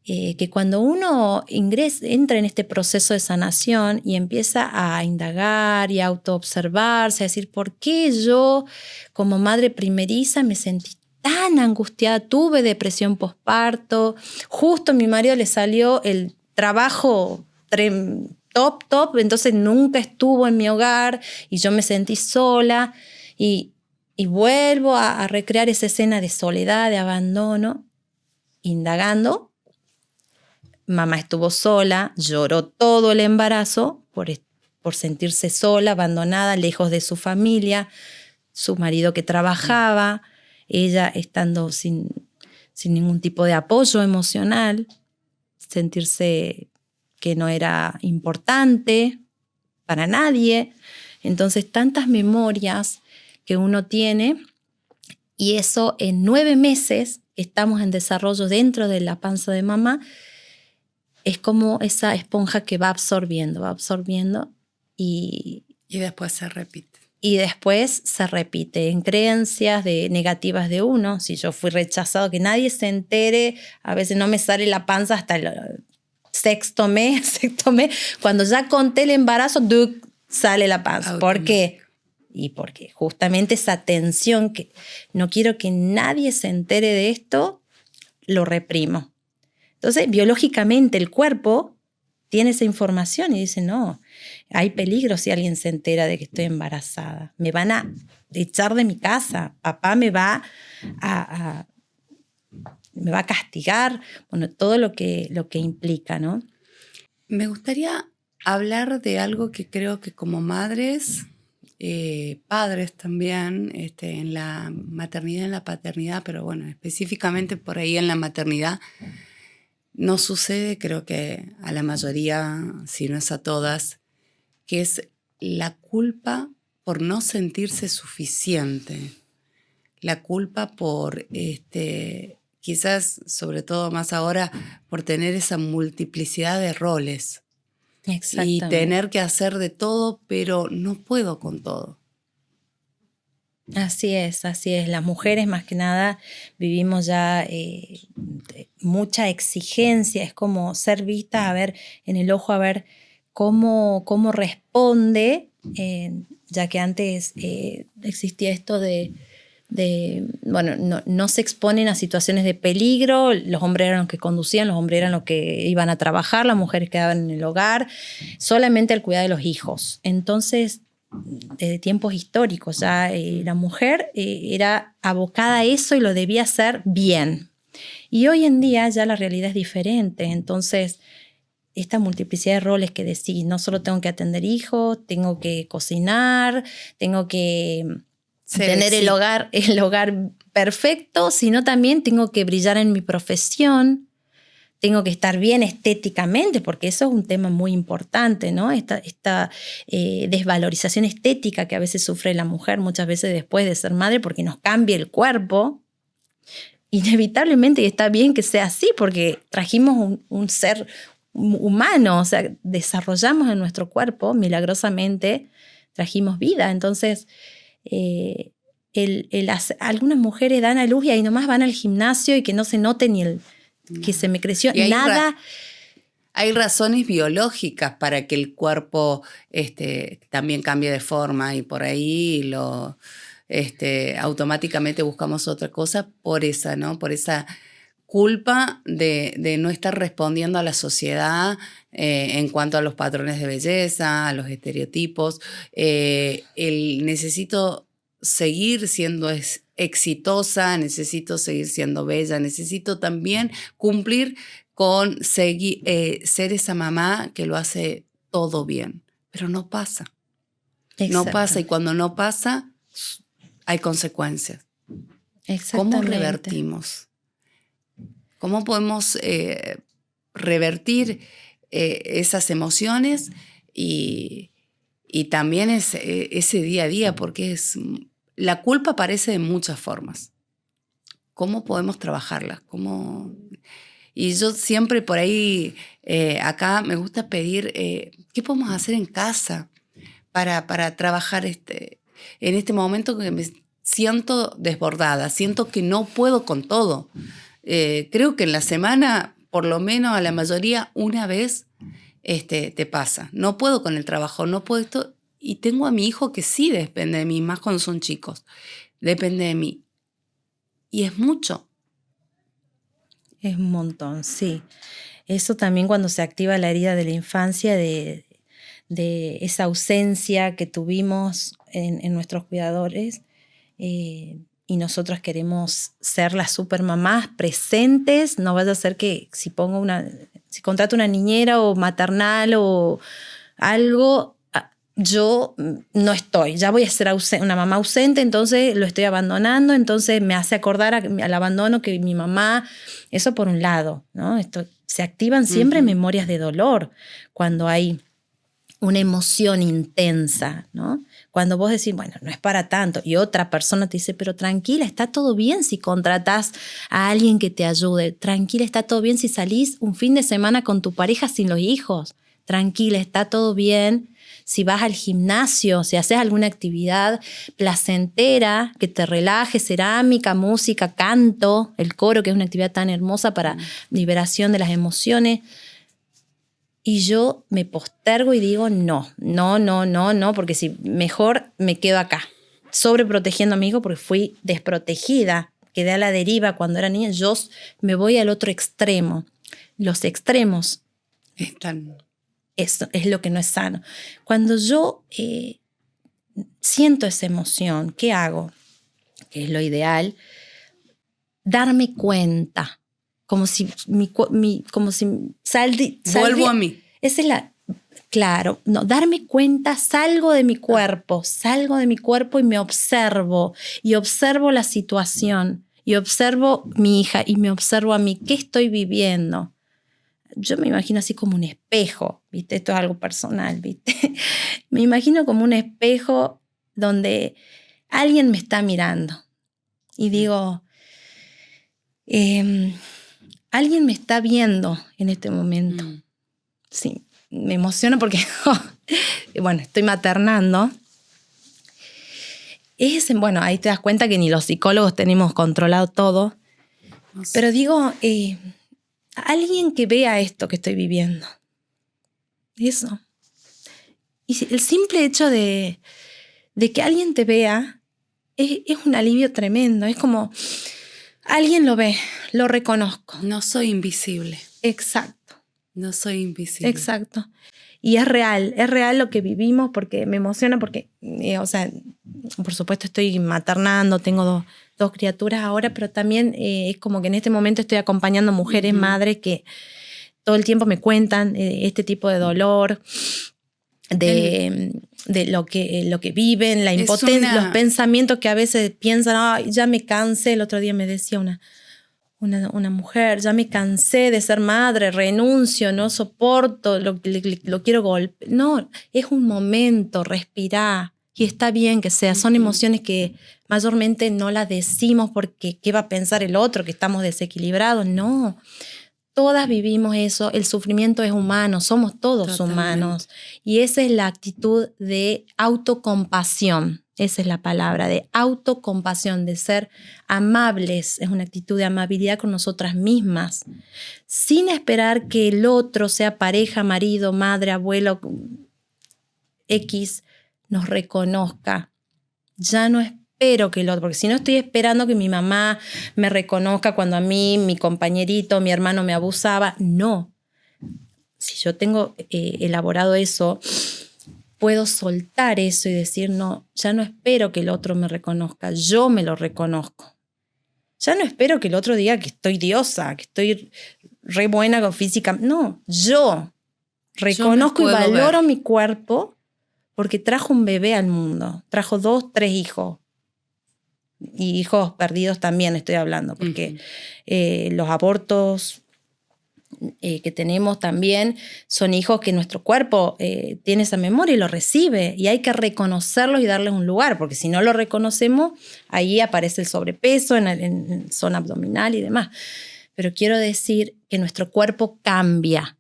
que cuando uno entra en este proceso de sanación y empieza a indagar y a autoobservarse, a decir, ¿por qué yo como madre primeriza me sentí tan angustiada? Tuve depresión posparto, justo a mi marido le salió el trabajo top, entonces nunca estuvo en mi hogar y yo me sentí sola y vuelvo a recrear esa escena de soledad, de abandono, indagando. Mamá estuvo sola, lloró todo el embarazo por sentirse sola, abandonada, lejos de su familia, su marido que trabajaba, ella estando sin ningún tipo de apoyo emocional, sentirse que no era importante para nadie. Entonces, tantas memorias que uno tiene, y eso en 9 meses estamos en desarrollo dentro de la panza de mamá. Es como esa esponja que va absorbiendo y después se repite. Y después se repite en creencias negativas de uno. Si yo fui rechazado, que nadie se entere, a veces no me sale la panza hasta el sexto mes. Cuando ya conté el embarazo, sale la panza. ¿Por qué? Y porque justamente esa tensión que no quiero que nadie se entere de esto, lo reprimo. Entonces, biológicamente el cuerpo tiene esa información y dice, no, hay peligro si alguien se entera de que estoy embarazada. Me van a echar de mi casa, papá me va a castigar, bueno, todo lo que implica, ¿no? Me gustaría hablar de algo que creo que como madres, padres también, en la maternidad, en la paternidad, pero bueno, específicamente por ahí en la maternidad, nos sucede, creo que a la mayoría, si no es a todas, que es la culpa por no sentirse suficiente, la culpa por, quizás, sobre todo más ahora, por tener esa multiplicidad de roles y tener que hacer de todo, pero no puedo con todo. Así es. Las mujeres más que nada vivimos ya mucha exigencia, es como ser vista, a ver, en el ojo, a ver cómo responde, ya que antes existía esto bueno, no se exponen a situaciones de peligro, los hombres eran los que conducían, los hombres eran los que iban a trabajar, las mujeres quedaban en el hogar, solamente al cuidado de los hijos. Entonces, desde tiempos históricos ya la mujer era abocada a eso y lo debía hacer bien. Y hoy en día ya la realidad es diferente, entonces esta multiplicidad de roles que decís, no solo tengo que atender hijos, tengo que cocinar, tengo que tener el hogar perfecto, sino también tengo que brillar en mi profesión, tengo que estar bien estéticamente, porque eso es un tema muy importante, ¿no? Esta desvalorización estética que a veces sufre la mujer muchas veces después de ser madre, porque nos cambia el cuerpo. Inevitablemente, y está bien que sea así, porque trajimos un ser humano, o sea, desarrollamos en nuestro cuerpo, milagrosamente, trajimos vida. Entonces, algunas mujeres dan a luz y ahí nomás van al gimnasio y que no se note ni que se me creció nada. Hay razones biológicas para que el cuerpo también cambie de forma y por ahí automáticamente buscamos otra cosa por esa, ¿no? Por esa culpa de no estar respondiendo a la sociedad en cuanto a los patrones de belleza, a los estereotipos. Necesito seguir siendo exitosa, necesito seguir siendo bella, necesito también cumplir con ser esa mamá que lo hace todo bien, pero no pasa. No pasa, y cuando no pasa, hay consecuencias. ¿Cómo revertimos? ¿Cómo podemos revertir esas emociones y también ese día a día? Porque la culpa aparece de muchas formas. ¿Cómo podemos trabajarla? Y yo siempre por ahí, acá me gusta pedir, ¿qué podemos hacer en casa para trabajar en este momento que siento desbordada, siento que no puedo con todo. Creo que en la semana, por lo menos a la mayoría, una vez te pasa. No puedo con el trabajo, no puedo esto. Y tengo a mi hijo que sí depende de mí, más cuando son chicos. Depende de mí. Y es mucho. Es un montón, sí. Eso también cuando se activa la herida de la infancia, de esa ausencia que tuvimos en nuestros cuidadores, y nosotros queremos ser las supermamás presentes. No vaya a ser que si contrato una niñera o maternal o algo, yo no estoy, ya voy a ser una mamá ausente, entonces lo estoy abandonando, entonces me hace acordar al abandono que mi mamá. Eso por un lado, ¿no? Se activan siempre memorias de dolor cuando hay una emoción intensa, ¿no? Cuando vos decís, bueno, no es para tanto, y otra persona te dice, pero tranquila, está todo bien si contratás a alguien que te ayude, tranquila, está todo bien si salís un fin de semana con tu pareja sin los hijos, tranquila, está todo bien si vas al gimnasio, si haces alguna actividad placentera que te relaje, cerámica, música, canto, el coro, que es una actividad tan hermosa para liberación de las emociones. Y yo me postergo y digo no, porque si mejor me quedo acá, sobreprotegiendo a mi hijo porque fui desprotegida, quedé a la deriva cuando era niña. Yo me voy al otro extremo. Los extremos eso es lo que no es sano. Cuando yo siento esa emoción, ¿qué hago? Que es lo ideal, darme cuenta. Como si vuelvo a mí. Esa es claro, no, darme cuenta, salgo de mi cuerpo y me observo. Y observo la situación. Y observo mi hija y me observo a mí. ¿Qué estoy viviendo? Yo me imagino así como un espejo, ¿viste? Esto es algo personal, ¿viste? Me imagino como un espejo donde alguien me está mirando. Y digo, alguien me está viendo en este momento. Sí, me emociona porque, bueno, estoy maternando. Bueno, ahí te das cuenta que ni los psicólogos tenemos controlado todo. No sé. Pero digo, alguien que vea esto que estoy viviendo. Eso. Y el simple hecho de que alguien te vea es un alivio tremendo. Es como, alguien lo ve, lo reconozco. No soy invisible. Exacto. No soy invisible. Exacto. Y es real lo que vivimos, porque me emociona, porque, por supuesto estoy maternando, tengo dos criaturas ahora, pero también es como que en este momento estoy acompañando mujeres, madres que todo el tiempo me cuentan este tipo de dolor, de lo que viven, la impotencia, los pensamientos que a veces piensan, ya me cansé. El otro día me decía una mujer, ya me cansé de ser madre, renuncio, no soporto, lo quiero golpear. No, es un momento, respirá, y está bien que sea. Son emociones que mayormente no las decimos porque ¿qué va a pensar el otro? Que estamos desequilibrados. No, todas vivimos eso. El sufrimiento es humano, somos todos humanos. Y esa es la actitud de autocompasión. Esa es la palabra, de autocompasión, de ser amables. Es una actitud de amabilidad con nosotras mismas, sin esperar que el otro, sea pareja, marido, madre, abuelo, X, nos reconozca. Ya no espero que el otro, porque si no estoy esperando que mi mamá me reconozca cuando a mí, mi compañerito, mi hermano me abusaba. No. Si yo tengo elaborado eso, puedo soltar eso y decir, no, ya no espero que el otro me reconozca, yo me lo reconozco. Ya no espero que el otro diga que estoy diosa, que estoy re buena con física. No, yo reconozco y valoro mi cuerpo porque trajo un bebé al mundo, trajo 2, 3 hijos. Y hijos perdidos también estoy hablando, porque los abortos que tenemos también son hijos que nuestro cuerpo tiene esa memoria y lo recibe, y hay que reconocerlos y darles un lugar, porque si no lo reconocemos, ahí aparece el sobrepeso en zona abdominal y demás. Pero quiero decir que nuestro cuerpo cambia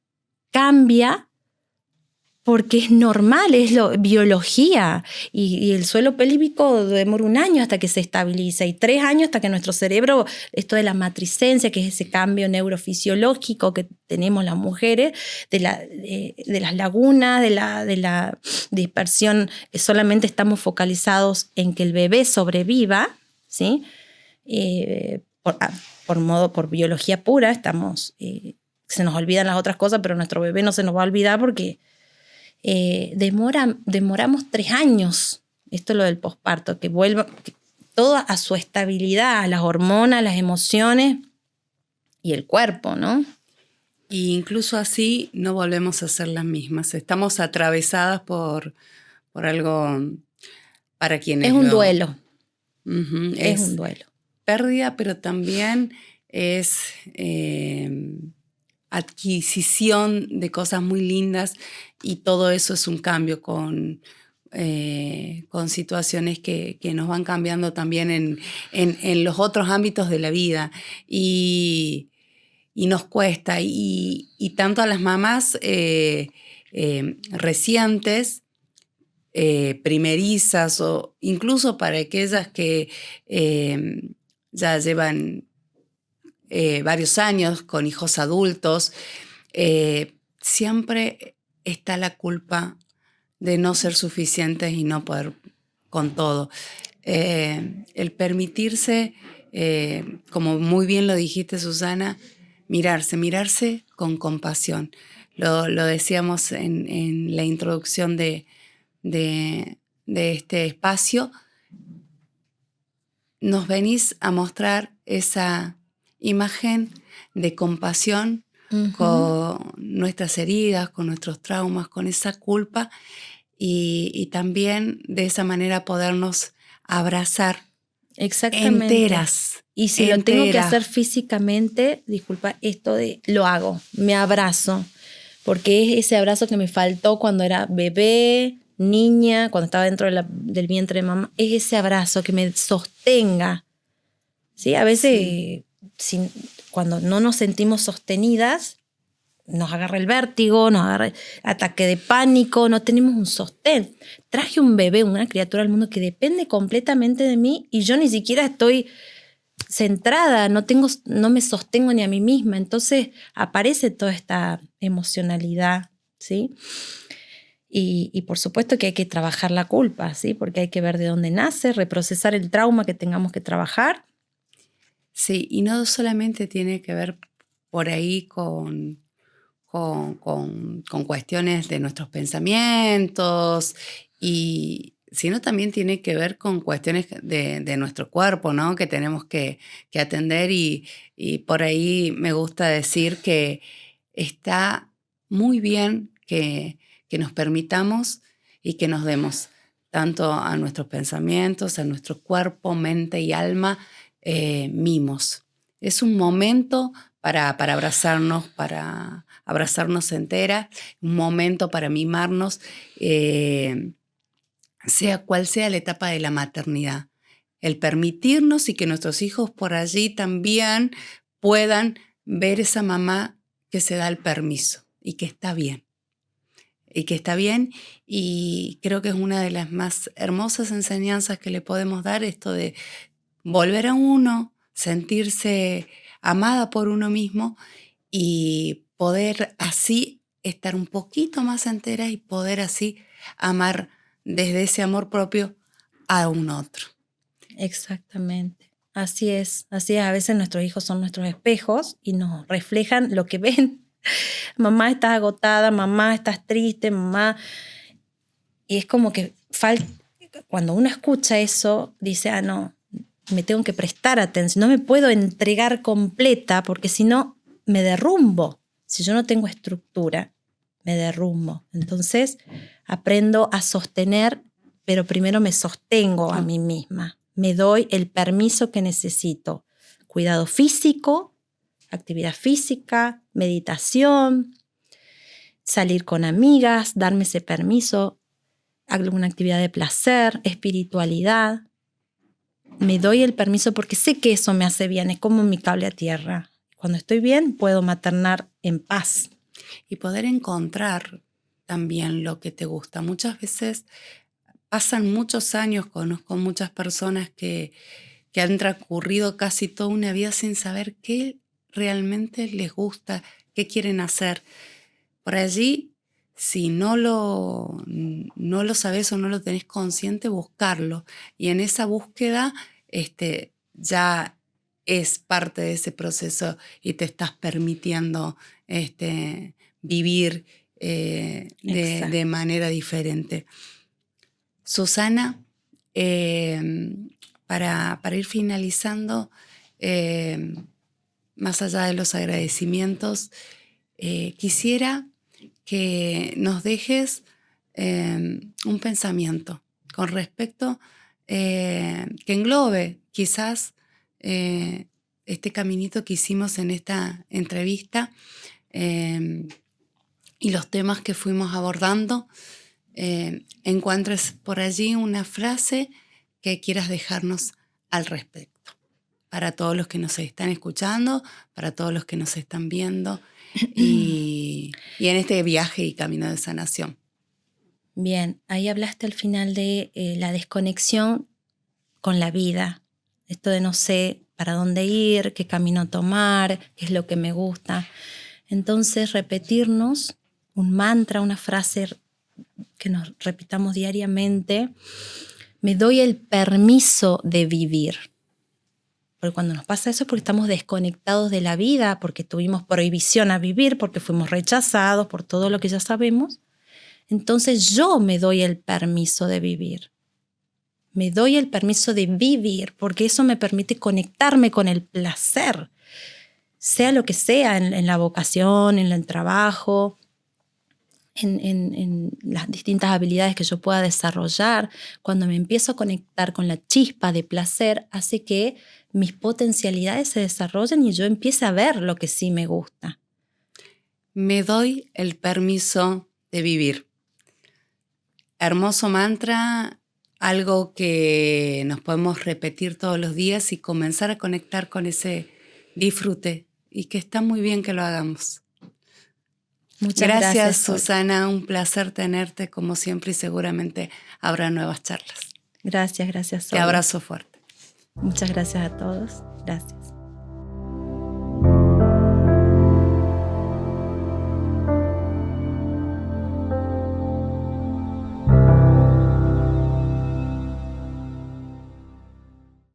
porque es normal, es biología. Y el suelo pélvico demora 1 año hasta que se estabiliza y 3 años hasta que nuestro cerebro, esto de la matricencia, que es ese cambio neurofisiológico que tenemos las mujeres, de las lagunas, de la dispersión, que solamente estamos focalizados en que el bebé sobreviva, ¿sí? Por biología pura, estamos... se nos olvidan las otras cosas, pero nuestro bebé no se nos va a olvidar porque demoramos 3 años. Esto es lo del posparto, que vuelva todo a su estabilidad, las hormonas, las emociones y el cuerpo, ¿no? Y incluso así no volvemos a ser las mismas. Estamos atravesadas por algo para quienes... Es un duelo. Es un duelo. Pérdida, pero también es... adquisición de cosas muy lindas, y todo eso es un cambio con situaciones que nos van cambiando también en los otros ámbitos de la vida, y nos cuesta, y tanto a las mamás recientes, primerizas, o incluso para aquellas que ya llevan varios años con hijos adultos, siempre está la culpa de no ser suficientes y no poder con todo. El permitirse, como muy bien lo dijiste, Susana, mirarse con compasión. Lo decíamos en la introducción de este espacio. Nos venís a mostrar esa imagen de compasión con nuestras heridas, con nuestros traumas, con esa culpa, y también de esa manera podernos abrazar. Exactamente. Enteras. Y si lo tengo que hacer físicamente, disculpa, lo hago, me abrazo, porque es ese abrazo que me faltó cuando era bebé, niña, cuando estaba dentro del vientre de mamá, es ese abrazo que me sostenga. ¿Sí? A veces, cuando no nos sentimos sostenidas, nos agarra el vértigo, nos agarra el ataque de pánico, no tenemos un sostén. Traje un bebé, una criatura al mundo que depende completamente de mí, y yo ni siquiera estoy centrada, no me sostengo ni a mí misma. Entonces aparece toda esta emocionalidad, ¿sí? Y por supuesto que hay que trabajar la culpa, ¿sí? Porque hay que ver de dónde nace, reprocesar el trauma que tengamos que trabajar. Sí, y no solamente tiene que ver por ahí con cuestiones de nuestros pensamientos, sino también tiene que ver con cuestiones de nuestro cuerpo, ¿no? Que tenemos que atender, y por ahí me gusta decir que está muy bien que nos permitamos y que nos demos tanto a nuestros pensamientos, a nuestro cuerpo, mente y alma, mimos. Es un momento para abrazarnos entera, un momento para mimarnos, sea cual sea la etapa de la maternidad. El permitirnos, y que nuestros hijos por allí también puedan ver esa mamá que se da el permiso y que está bien. Y creo que es una de las más hermosas enseñanzas que le podemos dar, esto de volver a uno, sentirse amada por uno mismo, y poder así estar un poquito más entera, y poder así amar desde ese amor propio a un otro. Exactamente. Así es. A veces nuestros hijos son nuestros espejos y nos reflejan lo que ven. Mamá, estás agotada, mamá, estás triste, mamá. Y es como que cuando uno escucha eso, dice, no, me tengo que prestar atención, no me puedo entregar completa, porque si no me derrumbo. Si yo no tengo estructura, me derrumbo. Entonces aprendo a sostener, pero primero me sostengo a mí misma. Me doy el permiso que necesito. Cuidado físico, actividad física, meditación, salir con amigas, darme ese permiso, alguna actividad de placer, espiritualidad. Me doy el permiso porque sé que eso me hace bien, es como mi cable a tierra. Cuando estoy bien, puedo maternar en paz. Y poder encontrar también lo que te gusta. Muchas veces pasan muchos años, conozco muchas personas que han transcurrido casi toda una vida sin saber qué realmente les gusta, qué quieren hacer. Por allí, si no lo sabes o no lo tenés consciente, buscarlo. Y en esa búsqueda ya es parte de ese proceso y te estás permitiendo vivir de manera diferente. Susana, para ir finalizando, más allá de los agradecimientos, quisiera que nos dejes un pensamiento con respecto que englobe quizás este caminito que hicimos en esta entrevista y los temas que fuimos abordando. Encuentres por allí una frase que quieras dejarnos al respecto, para todos los que nos están escuchando, para todos los que nos están viendo y en este viaje y camino de sanación. Bien, ahí hablaste al final de la desconexión con la vida, esto de no sé para dónde ir, qué camino tomar, qué es lo que me gusta. Entonces repetirnos un mantra, una frase que nos repitamos diariamente: me doy el permiso de vivir. Porque cuando nos pasa eso es porque estamos desconectados de la vida, porque tuvimos prohibición a vivir, porque fuimos rechazados por todo lo que ya sabemos. Entonces yo me doy el permiso de vivir. Me doy el permiso de vivir, porque eso me permite conectarme con el placer, sea lo que sea, en la vocación, en el trabajo, en las distintas habilidades que yo pueda desarrollar. Cuando me empiezo a conectar con la chispa de placer, hace que mis potencialidades se desarrollen y yo empiece a ver lo que sí me gusta. Me doy el permiso de vivir. Hermoso mantra, algo que nos podemos repetir todos los días y comenzar a conectar con ese disfrute, y que está muy bien que lo hagamos. Muchas gracias, Susana, un placer tenerte como siempre y seguramente habrá nuevas charlas. Gracias, Sol. Te abrazo fuerte. Muchas gracias a todos. Gracias.